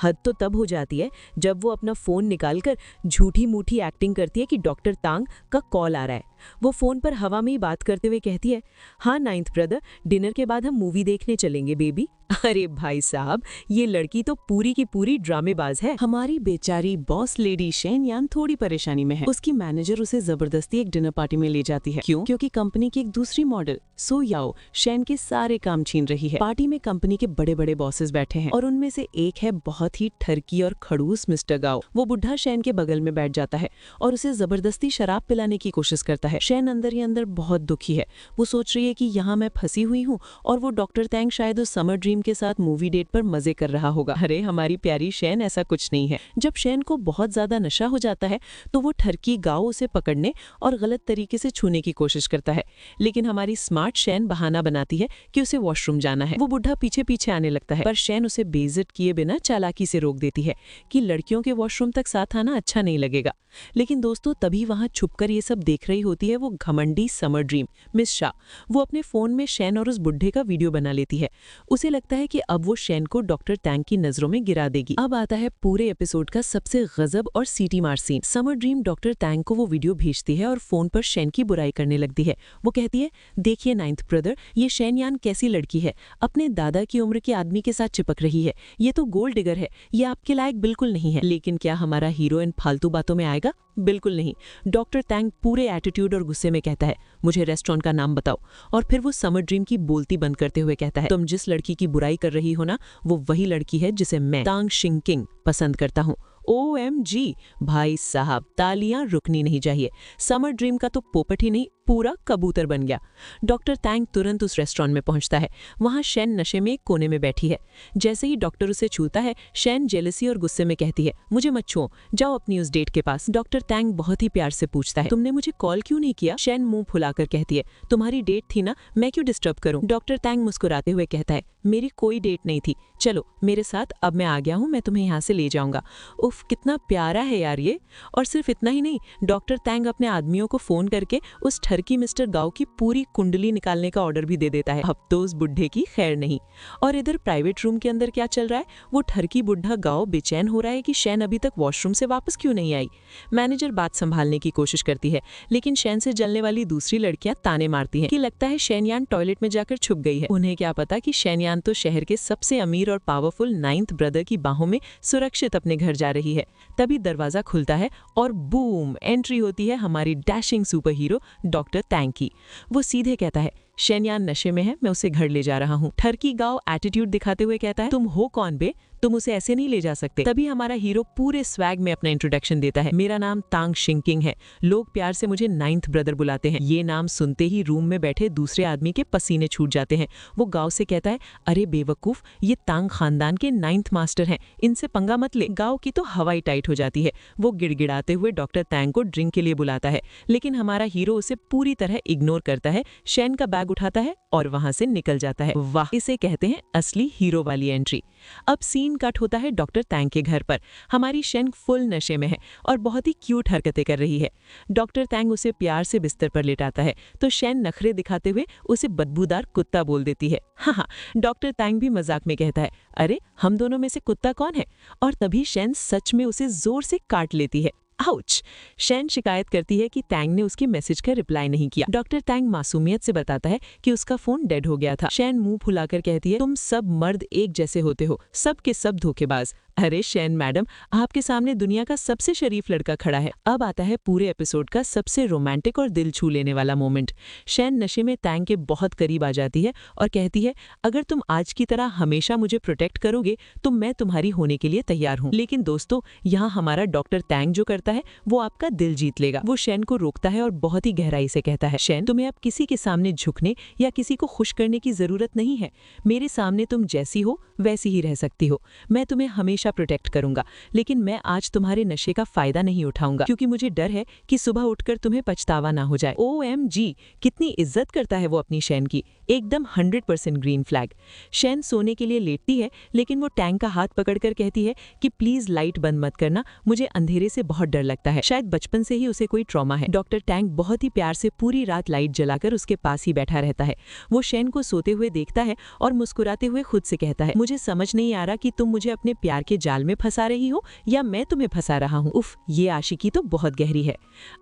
हद तो तब हो जाती है जब वो अपना फोन निकालकर झूठी मूठी एक्टिंग करती है कि डॉक्टर तांग का कॉल आ रहा है। वो फोन पर हवा में ही बात करते हुए कहती है, हाँ 9th ब्रदर, डिनर के बाद हम मूवी देखने चलेंगे बेबी। अरे भाई साहब, ये लड़की तो पूरी की पूरी ड्रामेबाज है। हमारी बेचारी बॉस लेडी शैन यान थोड़ी परेशानी में है। उसकी मैनेजर उसे जबरदस्ती एक डिनर पार्टी में ले जाती है। क्यों? क्योंकि कंपनी की एक दूसरी मॉडल सो याओ शैन के सारे काम छीन रही है। पार्टी में कंपनी के बड़े बड़े बॉसेस बैठे हैं और उनमें से एक है बहुत ही ठरकी और खड़ूस मिस्टर गाओ। वो बुढ़ा शैन के बगल में बैठ जाता है और उसे जबरदस्ती शराब पिलाने की कोशिश करता है। शैन अंदर ही अंदर बहुत दुखी है। वो सोच रही है कि यहाँ मैं फंसी हुई हूँ और वो डॉक्टर तैंग शायद उस समर ड्रीम के साथ मूवी डेट पर मजे कर रहा होगा। अरे हमारी प्यारी शैन, ऐसा कुछ नहीं है। जब शैन को बहुत ज्यादा नशा हो जाता है तो वो ठरकी गाओ उसे पकड़ने और गलत तरीके से छूने की कोशिश करता है, लेकिन हमारी स्मार्ट शैन बहाना बनाती है कि उसे वॉशरूम जाना है। वो बुढ़ा पीछे पीछे आने लगता है, पर शैन उसे बेइज्जत किए बिना चालाकी से रोक देती है कि लड़कियों के वॉशरूम तक साथ आना अच्छा नहीं लगेगा। लेकिन दोस्तों, तभी वहां छुपकर ये सब देख रही होती है वो घमंडी समर ड्रीम मिस शाह। वो अपने फोन में शैन और उस बुढ़े का वीडियो बना लेती है। उसे लगता लगता है कि अब वो शेन को डॉक्टर टैंग की नजरों में गिरा देगी। अब आता है पूरे एपिसोड का सबसे गजब और सीटी मार scene. Summer dream doctor Tang को वो वीडियो भेजती है और फोन पर शेन की बुराई करने लगती है। वो कहती है, देखिए नाइन्थ ब्रदर, ये शेन यान कैसी लड़की है, अपने दादा की उम्र के आदमी के साथ चिपक रही है। ये तो गोल्ड डिगर है, ये आपके लायक बिल्कुल नहीं है। लेकिन क्या हमारा हीरो इन फालतू बातों में आएगा? बिल्कुल नहीं। डॉक्टर टैंग पूरे एटीट्यूड और गुस्से में कहता है, मुझे रेस्टोरेंट का नाम बताओ। और फिर वो समर ड्रीम की बोलती बंद करते हुए कहता है, तुम जिस लड़की की बुराई कर रही हो ना, वो वही लड़की है जिसे मैं तांग शिंकिंग पसंद करता हूँ। OMG भाई साहब, तालियां रुकनी नहीं चाहिए। समर ड्रीम का तो पोपट ही नहीं, पूरा कबूतर बन गया। डॉक्टर टैंग तुरंत उस रेस्टोरेंट में पहुंचता है। वहां शेन नशे में एक कोने में बैठी है। जैसे ही डॉक्टर उसे छूता है, शेन जेलसी और गुस्से में कहती है, मुझे मत छुओ, जाओ अपनी उस डेट के पास। डॉक्टर टैंग बहुत ही प्यार से पूछता है, तुमने मुझे कॉल क्यों नहीं किया? शेन मुंह फुलाकर कहती है, तुम्हारी डेट थी ना, मैं क्यों डिस्टर्ब करूं? डॉक्टर टैंग मुस्कुराते हुए कहता है, मेरी कोई डेट नहीं थी, चलो मेरे साथ, अब मैं आ गया हूं, मैं तुम्हें यहाँ से ले जाऊंगा। उफ, कितना प्यारा है यार ये। और सिर्फ इतना ही नहीं, डॉक्टर टैंग अपने आदमियों को फोन करके उस ठरकी मिस्टर गाओ की पूरी कुंडली निकालने का ऑर्डर भी दे देता है। अब तो उस बुढ़े की खैर नहीं। और इधर प्राइवेट रूम के अंदर क्या चल रहा है? वो ठरकी बुढ़ा गाओ बेचैन हो रहा है कि शेन अभी तक वॉशरूम से वापस क्यों नहीं आई। मैनेजर बात संभालने की कोशिश करती है, लेकिन शेन से जलने वाली दूसरी लड़कियां ताने मारती हैं कि लगता है शेनयान टॉयलेट में जाकर छुप गई है। उन्हें क्या पता कि शेनयान तो शहर के सबसे अमीर और पावरफुल नाइन्थ ब्रदर की बाहों में सुरक्षित अपने घर जा रही है। तभी दरवाजा खुलता है और बूम, एंट्री होती है हमारी dashing super hero doctor Tang की। वो सीधे कहता है, शेनयान नशे में है, मैं उसे घर ले जा रहा हूँ। ठरकी गाओ एटीट्यूड दिखाते हुए कहता है, तुम हो कौन बे, तुम उसे ऐसे नहीं ले जा सकते। तभी हमारा हीरो पूरे स्वैग में अपना इंट्रोडक्शन देता है, मेरा नाम तांग शिंकिंग है, लोग प्यार से मुझे नाइन्थ ब्रदर बुलाते हैं। ये नाम सुनते ही रूम में बैठे दूसरे आदमी के पसीने छूट जाते हैं। वो गाओ से कहता है, अरे बेवकूफ, ये तांग खानदान के नाइन्थ मास्टर हैं, इनसे पंगा मत ले। गाओ की तो हवाई टाइट हो जाती है। वो गिड़गिड़ाते हुए डॉक्टर टैंग को ड्रिंक के लिए बुलाता है, लेकिन हमारा हीरो उसे पूरी तरह इग्नोर करता है, शेन का बैग उठाता है और वहां से निकल जाता है। वाह, इसे कहते हैं असली हीरो वाली एंट्री। अब सीन कट होता है डॉक्टर टैंग के घर पर। हमारी शेन फुल नशे में है और बहुत ही क्यूट हरकतें कर रही है। डॉक्टर टैंग उसे प्यार से बिस्तर पर लेटाता है तो शेन नखरे दिखाते हुए उसे बदबूदार कुत्ता बोल देती है। हाँ, डॉक्टर टैंग भी मजाक में कहता है, अरे हम दोनों में से कुत्ता कौन है? और तभी शेन सच में उसे जोर से काट लेती है। आउच! शेन शिकायत करती है कि टैंग ने उसके मैसेज का रिप्लाई नहीं किया। डॉक्टर टैंग मासूमियत से बताता है कि उसका फोन डेड हो गया था। शेन मुंह फुलाकर कहती है, तुम सब मर्द एक जैसे होते हो, सब के सब धोखेबाज। अरे शेन मैडम, आपके सामने दुनिया का सबसे शरीफ लड़का खड़ा है। अब आता है पूरे एपिसोड का सबसे रोमांटिक और दिल छू लेने वाला मोमेंट। शेन नशे में टैंग के बहुत करीब आ जाती है और कहती है, अगर तुम आज की तरह हमेशा मुझे प्रोटेक्ट करोगे तो मैं तुम्हारी होने के लिए तैयार हूँ। लेकिन दोस्तों, यहाँ हमारा डॉक्टर टैंग जो करता है वो आपका दिल जीत लेगा। वो शेन को रोकता है और बहुत ही गहराई से कहता है, शेन, तुम्हें अब किसी के सामने झुकने या किसी को खुश करने की जरूरत नहीं है। मेरे सामने तुम जैसी हो वैसी ही रह सकती हो। मैं तुम्हें हमेशा प्रोटेक्ट करूंगा, लेकिन मैं आज तुम्हारे नशे का फायदा नहीं उठाऊंगा, क्योंकि मुझे डर है कि सुबह उठकर तुम्हें पछतावा ना हो जाए। OMG, कितनी इज्जत करता है वो अपनी शेन की, एकदम 100% ग्रीन फ्लैग। शेन सोने के लिए लेटती है, लेकिन वो टैंग का हाथ पकड़कर कहती है कि प्लीज लाइट बंद मत करना, मुझे अंधेरे से बहुत डर लगता है। शायद बचपन से ही उसे कोई ट्रॉमा है। डॉक्टर टैंग बहुत ही प्यार से पूरी रात लाइट जलाकर उसके पास ही बैठा रहता है। वो शेन को सोते हुए देखता है और मुस्कुराते हुए खुद से कहता है, मुझे समझ नहीं आ रहा कि तुम मुझे अपने प्यार के जाल में फंसा रही हो या मैं तुम्हें फंसा रहा हूँ। उफ, ये आशिकी तो बहुत गहरी है।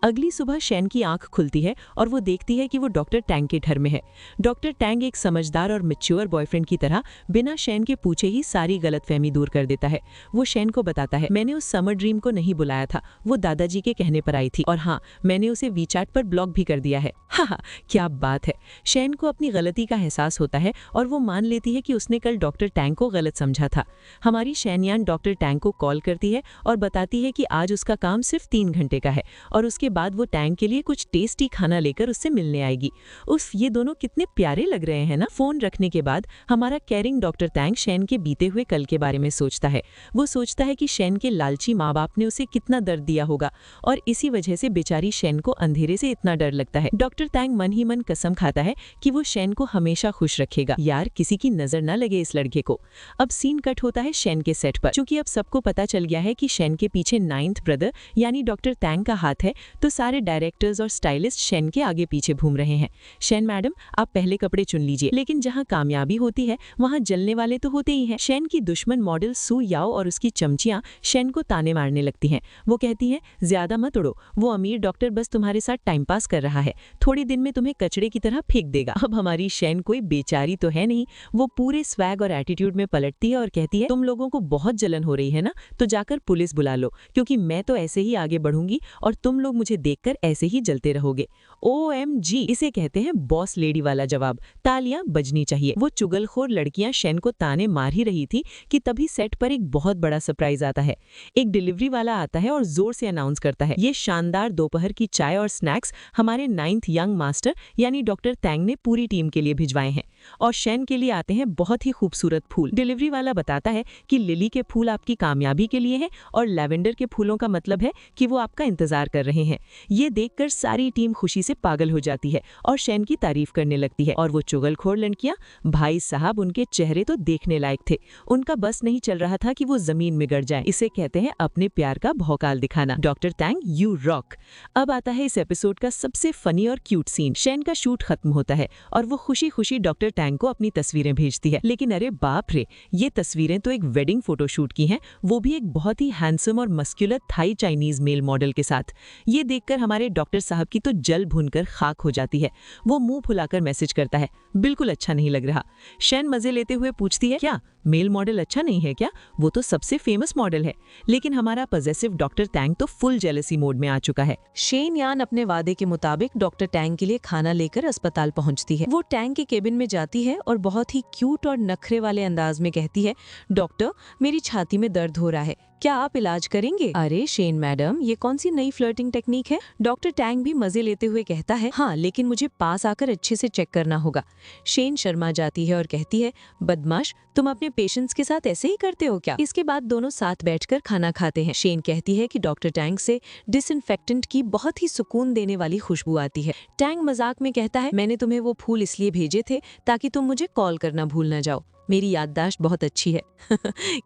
अगली सुबह शेन की आंख खुलती है और वो देखती है कि वो डॉक्टर टैंग के घर में है। डॉक्टर टैंग एक समझदार और मैच्योर बॉयफ्रेंड की तरह बिना शेन के पूछे ही सारी गलतफहमी दूर कर देता है। वो शेन को बताता है, मैंने उस समर ड्रीम को नहीं बुलाया था, वो दादाजी के कहने पर आई थी, और हाँ, मैंने उसे वीचैट पर ब्लॉक भी कर दिया है। हाँ, क्या बात है। शेन को अपनी गलती का एहसास होता है और वो मान लेती है कि उसने कल डॉक्टर टैंग को गलत समझा था। हमारी शेनयान डॉक्टर टैंग को कॉल करती है और बताती है कि आज उसका काम सिर्फ 3 घंटे का है और उसके बाद वो टैंग के लिए कुछ टेस्टी खाना लेकर उससे मिलने आएगी। उफ, ये दोनों कितने प्यारे लग रहे हैं ना। फोन रखने के बाद हमारा केयरिंग डॉक्टर टैंग शेन के बीते हुए कल के बारे में सोचता है। वो सोचता है कि शेन के लालची माँ बाप ने उसे कितना दर्द दिया होगा और इसी वजह से बेचारी शेन को अंधेरे से इतना डर लगता है। डॉक्टर टैंग मन ही मन कसम खाता है कि वो शेन को हमेशा खुश रखेगा। यार, किसी की नजर न लगे इस लड़के को। अब सीन कट होता है शेन के सेट पर। चूंकि अब सबको पता चल गया है कि शेन के पीछे 9th ब्रदर यानी डॉक्टर टैंग का हाथ है, तो सारे डायरेक्टर्स और स्टाइलिस्ट शेन के आगे पीछे घूम रहे हैं। शेन मैडम, आप पहले कपड़े चुन लीजिए। लेकिन जहाँ कामयाबी होती है वहाँ जलने वाले तो होते ही हैं। शेन की दुश्मन मॉडल सू याओ और उसकी चमचियां शेन को ताने मारने लगती हैं। वो कहती हैं, ज्यादा मत उड़ो, वो अमीर डॉक्टर बस तुम्हारे साथ टाइम पास कर रहा है, थोड़ी दिन में तुम्हें कचड़े की तरह फेंक देगा। अब हमारी शेन कोई बेचारी तो है नहीं, वो पूरे स्वैग और एटीट्यूड में पलटती है और कहती है, तुम लोगों को बहुत जलन हो रही है ना, तो जाकर पुलिस बुला लो, क्योंकि मैं तो ऐसे ही आगे बढ़ूंगी और तुम लोग मुझे देखकर ऐसे ही जलते रहोगे। OMG, इसे कहते हैं बॉस लेडी वाला जवाब। तालियां बजनी चाहिए। वो चुगलखोर लड़कियां शेन को ताने मार ही रही थी कि तभी सेट पर एक बहुत बड़ा सरप्राइज आता है। एक डिलीवरी वाला आता है और जोर से अनाउंस करता है, ये शानदार दोपहर की चाय और स्नैक्स हमारे 9th यंग मास्टर यानी डॉक्टर टैंग ने पूरी टीम के लिए भिजवाए हैं। और शेन के लिए आते हैं बहुत ही खूबसूरत फूल। डिलीवरी वाला बताता है कि लिली के फूल आपकी कामयाबी के लिए हैं और लैवेंडर के फूलों का मतलब है कि वो आपका इंतजार कर रहे हैं। ये देखकर सारी टीम खुशी से पागल हो जाती है और शेन की तारीफ करने लगती है। और वो चुगलखोर लड़कियां, भाई साहब, उनके चेहरे तो देखने लायक थे। उनका बस नहीं चल रहा था कि वो जमीन में गिर जाए। इसे कहते हैं अपने प्यार का भौकाल दिखाना। Doctor Tang, you rock. अब आता है इस एपिसोड का सबसे फनी और क्यूट सीन। शेन का शूट खत्म होता है और वो खुशी खुशी डॉक्टर टैंग को अपनी तस्वीरें भेजती है। लेकिन अरे बाप रे, ये तस्वीरें तो एक वेडिंग फोटोशूट की हैं, वो भी एक बहुत ही हैंडसम और muscular Thai Chinese male model के साथ। ये देखकर हमारे डॉक्टर साहब की तो जल भुनकर खाक हो जाती है। वो मुंह फुलाकर मैसेज करता है, बिल्कुल अच्छा नहीं लग रहा। शेन मजे लेते हुए पूछती है, क्या मेल मॉडल अच्छा नहीं है क्या? वो तो सबसे फेमस मॉडल है। लेकिन हमारा पॉजेसिव डॉक्टर टैंग तो फुल जेलसी मोड में आ चुका है। शेन यान अपने वादे के मुताबिक डॉक्टर टैंग के लिए खाना लेकर अस्पताल पहुंचती है। वो टैंग के केबिन में जाती है और बहुत ही क्यूट और नखरे वाले अंदाज में कहती है, डॉक्टर, मेरी छाती में दर्द हो रहा है, क्या आप इलाज करेंगे? अरे शेन मैडम, ये कौन सी नई फ्लर्टिंग टेक्निक है? डॉक्टर टैंग भी मजे लेते हुए कहता है, हाँ, लेकिन मुझे पास आकर अच्छे से चेक करना होगा। शेन शर्मा जाती है और कहती है, बदमाश, तुम अपने पेशेंट्स के साथ ऐसे ही करते हो क्या? इसके बाद दोनों साथ बैठकर खाना खाते हैं। शेन कहती है कि डॉक्टर टैंग से डिसइंफेक्टेंट की बहुत ही सुकून देने वाली खुशबू आती है। टैंग मजाक में कहता है, मैंने तुम्हें वो फूल इसलिए भेजे थे ताकि तुम मुझे कॉल करना भूल ना जाओ। मेरी याददाश्त बहुत अच्छी है।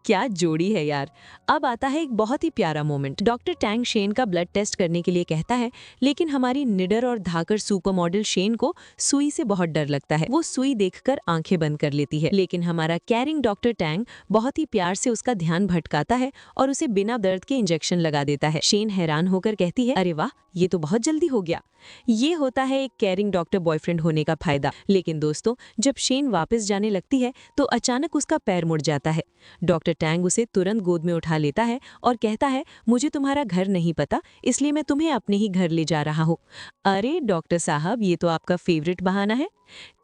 क्या जोड़ी है यार। अब आता है एक बहुत ही प्यारा मोमेंट। डॉक्टर टैंग शेन का ब्लड टेस्ट करने के लिए कहता है, लेकिन हमारी निडर और धाकर सुपर मॉडल शेन को सुई से बहुत डर लगता है। वो सुई देखकर आंखें बंद कर लेती है। लेकिन हमारा केयरिंग डॉक्टर टैंग बहुत ही प्यार से उसका ध्यान भटकाता है और उसे बिना दर्द के इंजेक्शन लगा देता है। शेन हैरान होकर कहती है, अरे वाह, ये तो बहुत जल्दी हो गया। ये होता है एक केयरिंग डॉक्टर बॉयफ्रेंड होने का फायदा। लेकिन दोस्तों, जब शेन वापस जाने लगती है तो अचानक उसका पैर मुड़ जाता है। डॉक्टर टैंग उसे तुरंत गोद में उठा लेता है और कहता है, मुझे तुम्हारा घर नहीं पता, इसलिए मैं तुम्हें अपने ही घर ले जा रहा हूँ। अरे डॉक्टर साहब, ये तो आपका फेवरेट बहाना है।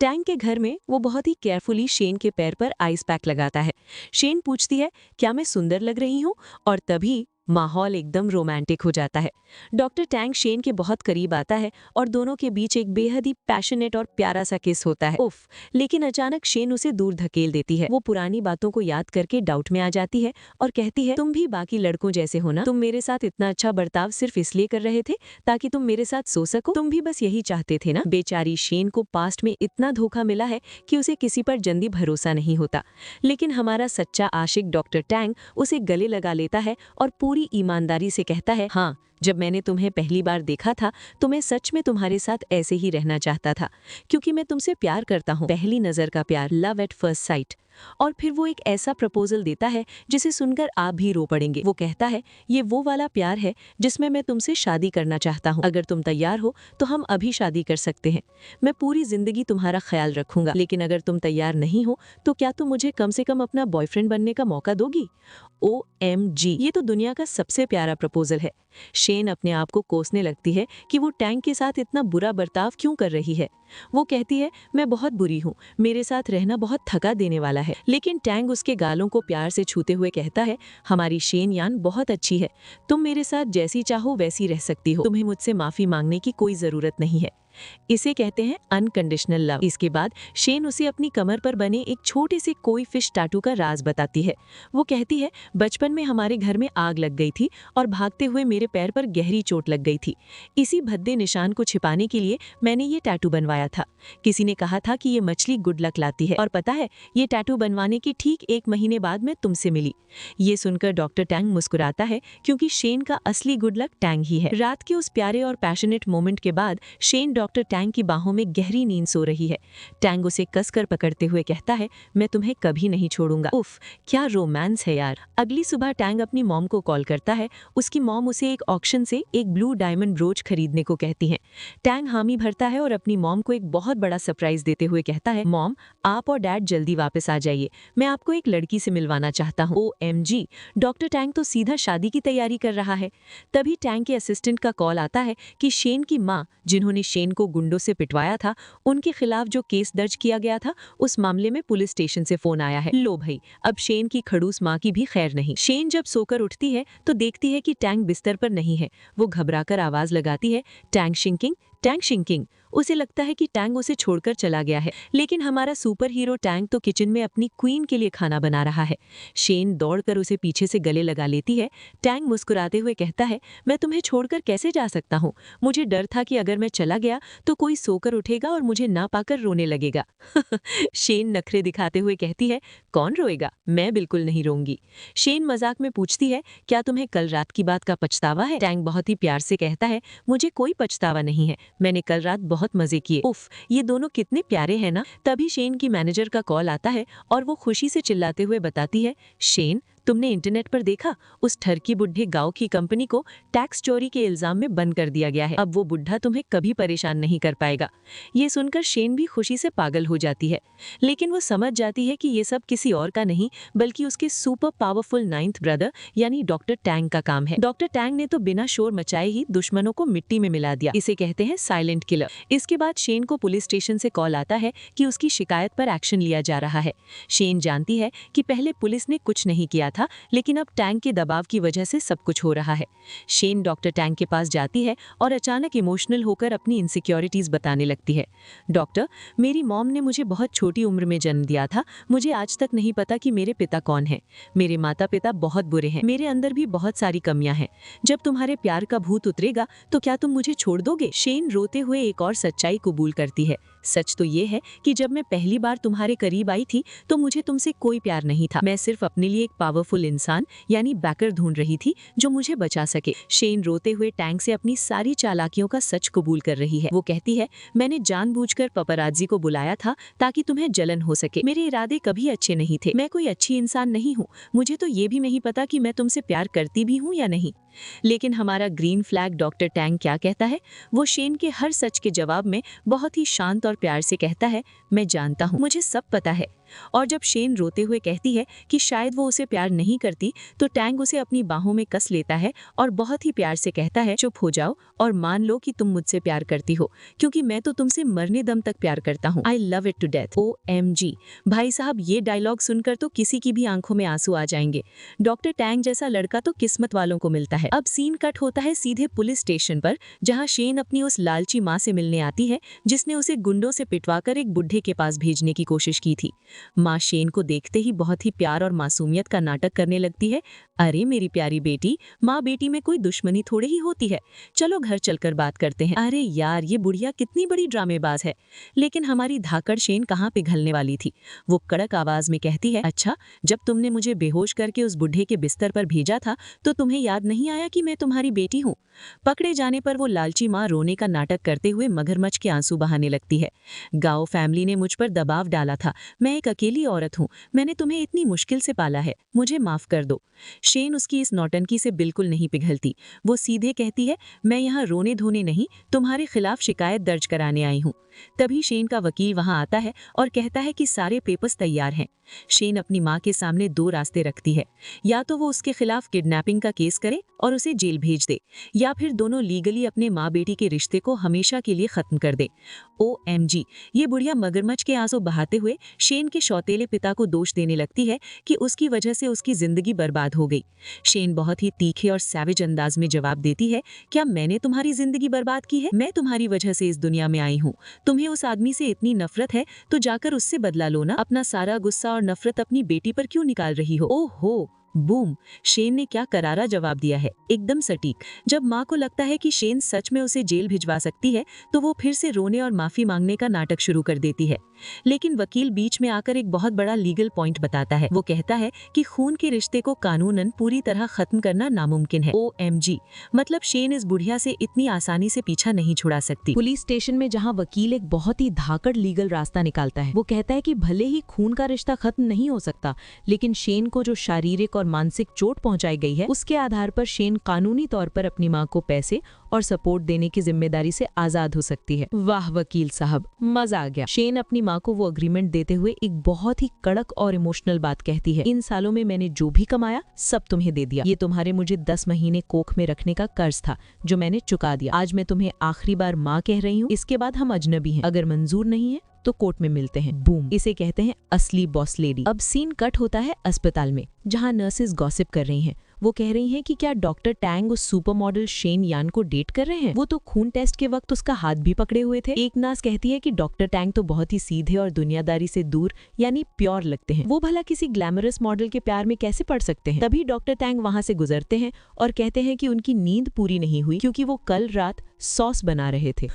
टैंग के घर में वो बहुत ही केयरफुली शेन के पैर पर आइस पैक लगाता है। शेन पूछती है, क्या मैं सुंदर लग रही हूँ? और तभी माहौल एकदम रोमांटिक हो जाता है। डॉक्टर टैंग शेन के बहुत करीब आता है और दोनों के बीच एक बेहद ही पैशनेट और प्यारा सा किस होता है। उफ, लेकिन अचानक शेन उसे दूर धकेल देती है। वो पुरानी बातों को याद करके डाउट में आ जाती है और कहती है, तुम भी बाकी लड़कों जैसे हो ना? तुम मेरे साथ इतना अच्छा बर्ताव सिर्फ इसलिए कर रहे थे ताकि तुम मेरे साथ सो सको? तुम भी बस यही चाहते थे ना? बेचारी शेन को पास्ट में इतना धोखा मिला है कि उसे किसी पर जल्दी भरोसा नहीं होता। लेकिन हमारा सच्चा आशिक डॉक्टर टैंग उसे गले लगा लेता है और पूरी ईमानदारी से कहता है, हाँ, जब मैंने तुम्हें पहली बार देखा था तो मैं सच में तुम्हारे साथ ऐसे ही रहना चाहता था, क्योंकि मैं तुमसे प्यार करता हूँ। पहली नजर का प्यार, लव एट फर्स्ट साइट। और फिर वो एक ऐसा प्रपोजल देता है जिसे सुनकर आप भी रो पड़ेंगे। वो कहता है, ये वो वाला प्यार है जिसमें मैं तुमसे शादी करना चाहता हूँ। अगर तुम तैयार हो तो हम अभी शादी कर सकते हैं। मैं पूरी जिंदगी तुम्हारा ख्याल रखूंगा। लेकिन अगर तुम तैयार नहीं हो तो क्या तुम मुझे कम से कम अपना बॉयफ्रेंड बनने का मौका दोगी? OMG, ये तो दुनिया का सबसे प्यारा प्रपोजल है। शेन अपने आप को कोसने लगती है कि वो टैंग के साथ इतना बुरा बर्ताव क्यों कर रही है। वो कहती है, मैं बहुत बुरी हूँ, मेरे साथ रहना बहुत थका देने वाला है। लेकिन टैंग उसके गालों को प्यार से छूते हुए कहता है, हमारी शेन यान बहुत अच्छी है, तुम मेरे साथ जैसी चाहो वैसी रह सकती हो, तुम्हें मुझसे माफी मांगने की कोई जरूरत नहीं है। इसे कहते हैं अनकंडीशनल लव। इसके बाद शेन उसे अपनी कमर पर बने एक छोटे से कोई फिश टैटू का राज बताती है। वो कहती है, बचपन में हमारे घर में आग लग गई थी और भागते हुए मेरे पैर पर गहरी चोट लग गई थी। इसी भद्दे निशान को छिपाने के लिए मैंने ये टैटू बनवाया था। किसी ने कहा था कि ये मछली गुड लक लाती है, और पता है, ये टैटू बनवाने की ठीक 1 महीने बाद मैं तुमसे मिली। ये सुनकर डॉक्टर टैंग मुस्कुराता है, क्योंकि शेन का असली गुड लक टैंग ही है। रात के उस प्यारे और पैशनेट मोमेंट के बाद शेन डॉक्टर टैंग की बाहों में गहरी नींद सो रही है। टैंग उसे कसकर पकड़ते हुए कहता है, मैं तुम्हें कभी नहीं छोड़ूंगा। उफ, क्या रोमांस है यार। अगली सुबह टैंग अपनी मॉम को कॉल करता है। उसकी मॉम उसे एक ऑक्शन से एक ब्लू डायमंड ब्रोच खरीदने को कहती हैं। टैंग हामी भरता है और अपनी मॉम को एक बहुत बड़ा सरप्राइज देते हुए कहता है, मॉम, आप और डैड जल्दी वापस आ जाइए, मैं आपको एक लड़की से मिलवाना चाहता हूँ। OMG, डॉक्टर टैंग तो सीधा शादी की तैयारी कर रहा है। तभी टैंग के असिस्टेंट का कॉल आता है कि शेन की माँ, जिन्होंने शेन को गुंडों से पिटवाया था, उनके खिलाफ जो केस दर्ज किया गया था, उस मामले में पुलिस स्टेशन से फोन आया है। लो भाई, अब शेन की खड़ूस माँ की भी खैर नहीं। शेन जब सोकर उठती है तो देखती है कि टैंग बिस्तर पर नहीं है। वो घबराकर आवाज लगाती है, टैंग शिंकिंग, टैंग शिंकिंग। उसे लगता है कि टैंग उसे छोड़कर चला गया है, लेकिन हमारा सुपर हीरो टैंग तो किचन में अपनी क्वीन के लिए खाना बना रहा है। शेन दौड़कर उसे पीछे से गले लगा लेती है। टैंग मुस्कुराते हुए कहता है, मैं तुम्हें छोड़कर कैसे जा सकता हूँ? मुझे डर था कि अगर मैं चला गया तो कोई सोकर उठेगा और मुझे ना पाकर रोने लगेगा। शेन नखरे दिखाते हुए कहती है, कौन रोएगा? मैं बिल्कुल नहीं रोऊंगी। शेन मजाक में पूछती है, क्या तुम्हें कल रात की बात का पछतावा है? टैंग बहुत ही प्यार से कहता है, मुझे कोई पछतावा नहीं है, मैंने कल रात बहुत मजे किए। उफ, ये दोनों कितने प्यारे हैं ना। तभी शेन की मैनेजर का कॉल आता है और वो खुशी से चिल्लाते हुए बताती है, शेन, तुमने इंटरनेट पर देखा, उस ठरकी बुढ़े गांव की कंपनी को टैक्स चोरी के इल्जाम में बंद कर दिया गया है। अब वो बुढ़ा तुम्हें कभी परेशान नहीं कर पाएगा। ये सुनकर शेन भी खुशी से पागल हो जाती है, लेकिन वो समझ जाती है कि ये सब किसी और का नहीं, बल्कि उसके सुपर पावरफुल 9th ब्रदर यानी डॉक्टर टैंग का काम है। डॉक्टर टैंग ने तो बिना शोर मचाए ही दुश्मनों को मिट्टी में मिला दिया। इसे कहते हैं साइलेंट किलर। इसके बाद शेन को पुलिस स्टेशन से कॉल आता है कि उसकी शिकायत पर एक्शन लिया जा रहा है। शेन जानती है कि पहले पुलिस ने कुछ नहीं किया था, लेकिन अब टैंग के दबाव की वजह से सब कुछ हो रहा है। शेन डॉक्टर टैंग के पास जाती है और अचानक इमोशनल होकर अपनी इनसिक्योरिटीज बताने लगती है। डॉक्टर, मेरी मॉम ने मुझे बहुत छोटी उम्र में जन्म दिया था। मुझे आज तक नहीं पता कि मेरे पिता कौन है। मेरे माता पिता बहुत बुरे हैं। मेरे अंदर भी बहुत सारी कमियां हैं। जब तुम्हारे प्यार का भूत उतरेगा तो क्या तुम मुझे छोड़ दोगे? शेन रोते हुए एक और सच्चाई कबूल करती है। सच तो ये है कि जब मैं पहली बार तुम्हारे करीब आई थी तो मुझे तुमसे कोई प्यार नहीं था। मैं सिर्फ अपने लिए एक पावरफुल इंसान यानी बैकर ढूंढ रही थी जो मुझे बचा सके। शेन रोते हुए टैंग से अपनी सारी चालाकियों का सच कबूल कर रही है। वो कहती है, मैंने जानबूझकर पपराजी को बुलाया था ताकि तुम्हें जलन हो सके। मेरे इरादे कभी अच्छे नहीं थे। मैं कोई अच्छी इंसान नहीं हूँ। मुझे तो ये भी नहीं पता कि मैं तुमसे प्यार करती भी हूँ या नहीं। लेकिन हमारा ग्रीन फ्लैग डॉक्टर टैंग क्या कहता है? वो शेन के हर सच के जवाब में बहुत ही शांत और प्यार से कहता है, मैं जानता हूँ, मुझे सब पता है। और जब शेन रोते हुए कहती है कि शायद वो उसे प्यार नहीं करती, तो टैंग उसे अपनी बाहों में कस लेता है और बहुत ही प्यार से कहता है, चुप हो जाओ और मान लो कि तुम मुझसे प्यार करती हो, क्योंकि मैं तो तुमसे मरने दम तक प्यार करता हूँ। I love it to death. OMG। भाई साहब, ये डायलॉग सुनकर तो किसी की भी आंखों में आंसू आ जाएंगे। डॉक्टर टैंग जैसा लड़का तो किस्मत वालों को मिलता है। अब सीन कट होता है सीधे पुलिस स्टेशन पर, जहाँ शेन अपनी उस लालची माँ से मिलने आती है जिसने उसे गुंडों से पिटवाकर एक बुढ़े के पास भेजने की कोशिश की थी। माँ शेन को देखते ही बहुत ही प्यार और मासूमियत का नाटक करने लगती है। अरे मेरी प्यारी बेटी, माँ बेटी में कोई दुश्मनी थोड़ी ही होती है, चलो घर चलकर बात करते हैं। अरे यार, ये बुढ़िया कितनी बड़ी ड्रामेबाज है। लेकिन हमारी धाकड़ शेन कहाँ पिघलने वाली थी। वो कड़क आवाज में कहती है, अच्छा, जब तुमने मुझे बेहोश करके उस बुढ़े के बिस्तर पर भेजा था तो तुम्हें याद नहीं आया कि मैं तुम्हारी बेटी हूँ? पकड़े जाने पर वो लालची माँ रोने का नाटक करते हुए मगरमच्छ के आंसू बहाने लगती है। गाँव फैमिली ने मुझ पर दबाव डाला था। मैं एक अकेली औरत हूँ। मैंने तुम्हें इतनी मुश्किल से पाला है। मुझे माफ कर दो। शेन उसकी इस नौटंकी से बिल्कुल नहीं पिघलती। वो सीधे कहती है, मैं यहाँ रोने धोने नहीं, तुम्हारे खिलाफ शिकायत दर्ज कराने आई हूँ। तभी शेन का वकील वहां आता है और कहता है कि सारे पेपर्स तैयार हैं। शेन अपनी माँ के सामने दो रास्ते रखती है, या तो वो उसके खिलाफ किडनैपिंग का केस करे और उसे जेल भेज दे, या फिर दोनों लीगली अपने माँ बेटी के रिश्ते को हमेशा के लिए खत्म कर दे। OMG, ये बुढ़िया मगरमच्छ के आंसू बहाते हुए शेन के सौतेले पिता को दोष देने लगती है कि उसकी वजह से उसकी जिंदगी बर्बाद हो गई। शेन बहुत ही तीखे और सैवेज अंदाज में जवाब देती है, क्या मैंने तुम्हारी जिंदगी बर्बाद की है? मैं तुम्हारी वजह से इस दुनिया में आई हूँ। तुम्हें उस आदमी से इतनी नफरत है तो जाकर उससे बदला लो ना। अपना सारा गुस्सा और नफरत अपनी बेटी पर क्यों निकाल रही हो? ओहो, बूम! शेन ने क्या करारा जवाब दिया है, एकदम सटीक। जब माँ को लगता है कि शेन सच में उसे जेल भिजवा सकती है तो वो फिर से रोने और माफी मांगने का नाटक शुरू कर देती है। लेकिन वकील बीच में आकर एक बहुत बड़ा लीगल पॉइंट बताता है। वो कहता है कि खून के रिश्ते को कानूनन पूरी तरह खत्म करना नामुमकिन है। OMG, मतलब शेन इस बुढ़िया से इतनी आसानी से पीछा नहीं छुड़ा सकती। पुलिस स्टेशन में जहां वकील एक बहुत ही धाकड़ लीगल रास्ता निकालता है। वो कहता है कि भले ही खून का रिश्ता खत्म नहीं हो सकता, लेकिन शेन को जो शारीरिक और मानसिक चोट पहुंचाई गई है उसके आधार पर शेन कानूनी तौर पर अपनी मां को पैसे और सपोर्ट देने की जिम्मेदारी से आजाद हो सकती है। वाह वकील साहब, मजा आ गया। शेन अपनी मां को वो अग्रीमेंट देते हुए एक बहुत ही कड़क और इमोशनल बात कहती है, इन सालों में मैंने जो भी कमाया सब तुम्हें दे दिया। ये तुम्हारे मुझे 10 महीने कोख में रखने का कर्ज था जो मैंने चुका दिया। आज मैं तुम्हें आखिरी बार माँ कह रही हूँ, इसके बाद हम अजनबी हैं। अगर मंजूर नहीं है तो कोर्ट में मिलते हैं। बूम! इसे कहते हैं असली बॉस लेडी। अब सीन कट होता है अस्पताल में, जहां नर्सेस गॉसिप कर रही हैं। वो कह रही हैं कि क्या डॉक्टर टैंग उस सुपर मॉडल शेन यान को डेट कर रहे हैं? वो तो खून टेस्ट के वक्त उसका हाथ भी पकड़े हुए थे। एक नर्स कहती है कि डॉक्टर टैंग तो बहुत ही सीधे और दुनियादारी से दूर यानी प्योर लगते हैं। वो भला किसी ग्लैमरस मॉडल के प्यार में कैसे पड़ सकते हैं? तभी डॉक्टर टैंग वहां से गुजरते हैं और कहते हैं कि उनकी नींद पूरी नहीं हुई क्योंकि वो कल रात सॉस बना रहे थे।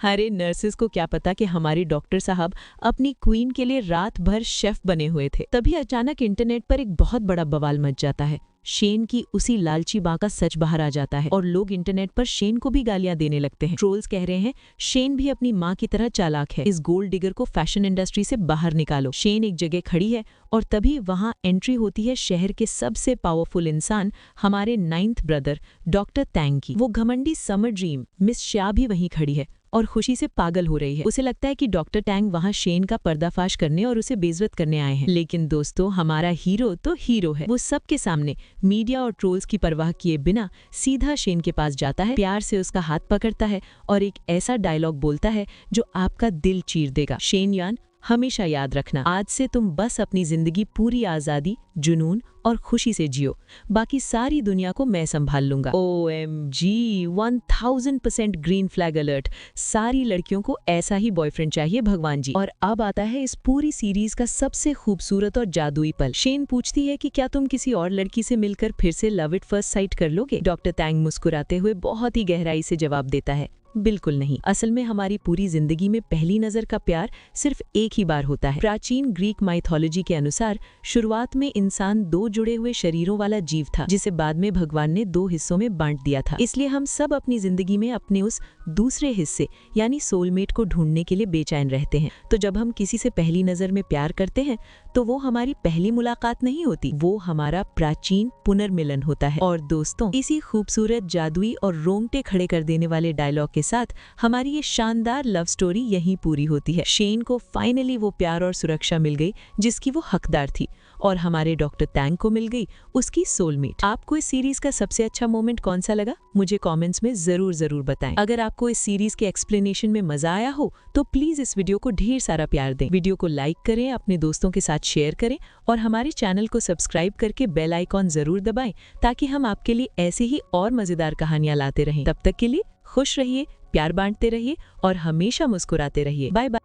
अरे नर्सेस को क्या पता कि हमारे डॉक्टर साहब अपनी क्वीन के लिए रात भर शेफ बने हुए थे। तभी अचानक इंटरनेट पर एक बहुत बड़ा बवाल मच जाता है। शेन की उसी लालची मां का सच बाहर आ जाता है और लोग इंटरनेट पर शेन को भी गालियां देने लगते हैं। ट्रोल्स कह रहे हैं शेन भी अपनी मां की तरह चालाक है, इस गोल्ड डिगर को फैशन इंडस्ट्री से बाहर निकालो। शेन एक जगह खड़ी है और तभी वहां एंट्री होती है शहर के सबसे पावरफुल इंसान, हमारे 9th ब्रदर डॉक्टर टैंग की। वो घमंडी समर ड्रीम मिस श्या भी वहीं खड़ी है और खुशी से पागल हो रही है। उसे लगता है कि डॉक्टर टैंग वहां शेन का पर्दाफाश करने और उसे बेइज्जत करने आए हैं। लेकिन दोस्तों, हमारा हीरो तो हीरो है। वो सबके सामने मीडिया और ट्रोल्स की परवाह किए बिना सीधा शेन के पास जाता है, प्यार से उसका हाथ पकड़ता है और एक ऐसा डायलॉग बोलता है जो आपका दिल चीर देगा। शेन यान, हमेशा याद रखना, आज से तुम बस अपनी जिंदगी पूरी आजादी, जुनून और खुशी से जियो। बाकी सारी दुनिया को मैं संभाल लूंगा। OMG, 1000% green flag alert. सारी लड़कियों को ऐसा ही बॉयफ्रेंड चाहिए भगवान जी। और अब आता है इस पूरी सीरीज का सबसे खूबसूरत और जादुई पल। शेन पूछती है कि क्या तुम किसी और लड़की से मिलकर फिर से लव एट फर्स्ट साइट कर लोगे? डॉक्टर टैंग मुस्कुराते हुए बहुत ही गहराई से जवाब देता है, बिल्कुल नहीं। असल में हमारी पूरी जिंदगी में पहली नजर का प्यार सिर्फ एक ही बार होता है। प्राचीन ग्रीक माइथोलॉजी के अनुसार शुरुआत में इंसान 2 जुड़े हुए शरीरों वाला जीव था, जिसे बाद में भगवान ने 2 हिस्सों में बांट दिया था। इसलिए हम सब अपनी जिंदगी में अपने उस दूसरे हिस्से यानी सोलमेट को ढूंढने के लिए बेचैन रहते हैं। तो जब हम किसी से पहली नजर में प्यार करते हैं तो वो हमारी पहली मुलाकात नहीं होती, वो हमारा प्राचीन पुनर्मिलन होता है। और दोस्तों, इसी खूबसूरत, जादुई और रोंगटे खड़े कर देने वाले डायलॉग के साथ हमारी ये शानदार लव स्टोरी यहीं पूरी होती है। शेन को फाइनली वो प्यार और सुरक्षा मिल गई जिसकी वो हकदार थी, और हमारे डॉक्टर टैंग को मिल गई उसकी सोलमेट। आपको इस सीरीज का सबसे अच्छा मोमेंट कौन सा लगा? मुझे कमेंट्स में जरूर बताएं। अगर आपको इस सीरीज के एक्सप्लेनेशन में मजा आया हो तो प्लीज इस वीडियो को ढेर सारा प्यार दें। वीडियो को लाइक करें, अपने दोस्तों के साथ शेयर करें और हमारे चैनल को सब्सक्राइब करके बेल आइकॉन जरूर दबाएं ताकि हम आपके लिए ऐसे ही और मजेदार कहानियां लाते रहें। तब तक के लिए खुश रहिए, प्यार बांटते रहिए और हमेशा मुस्कुराते रहिए। Bye bye.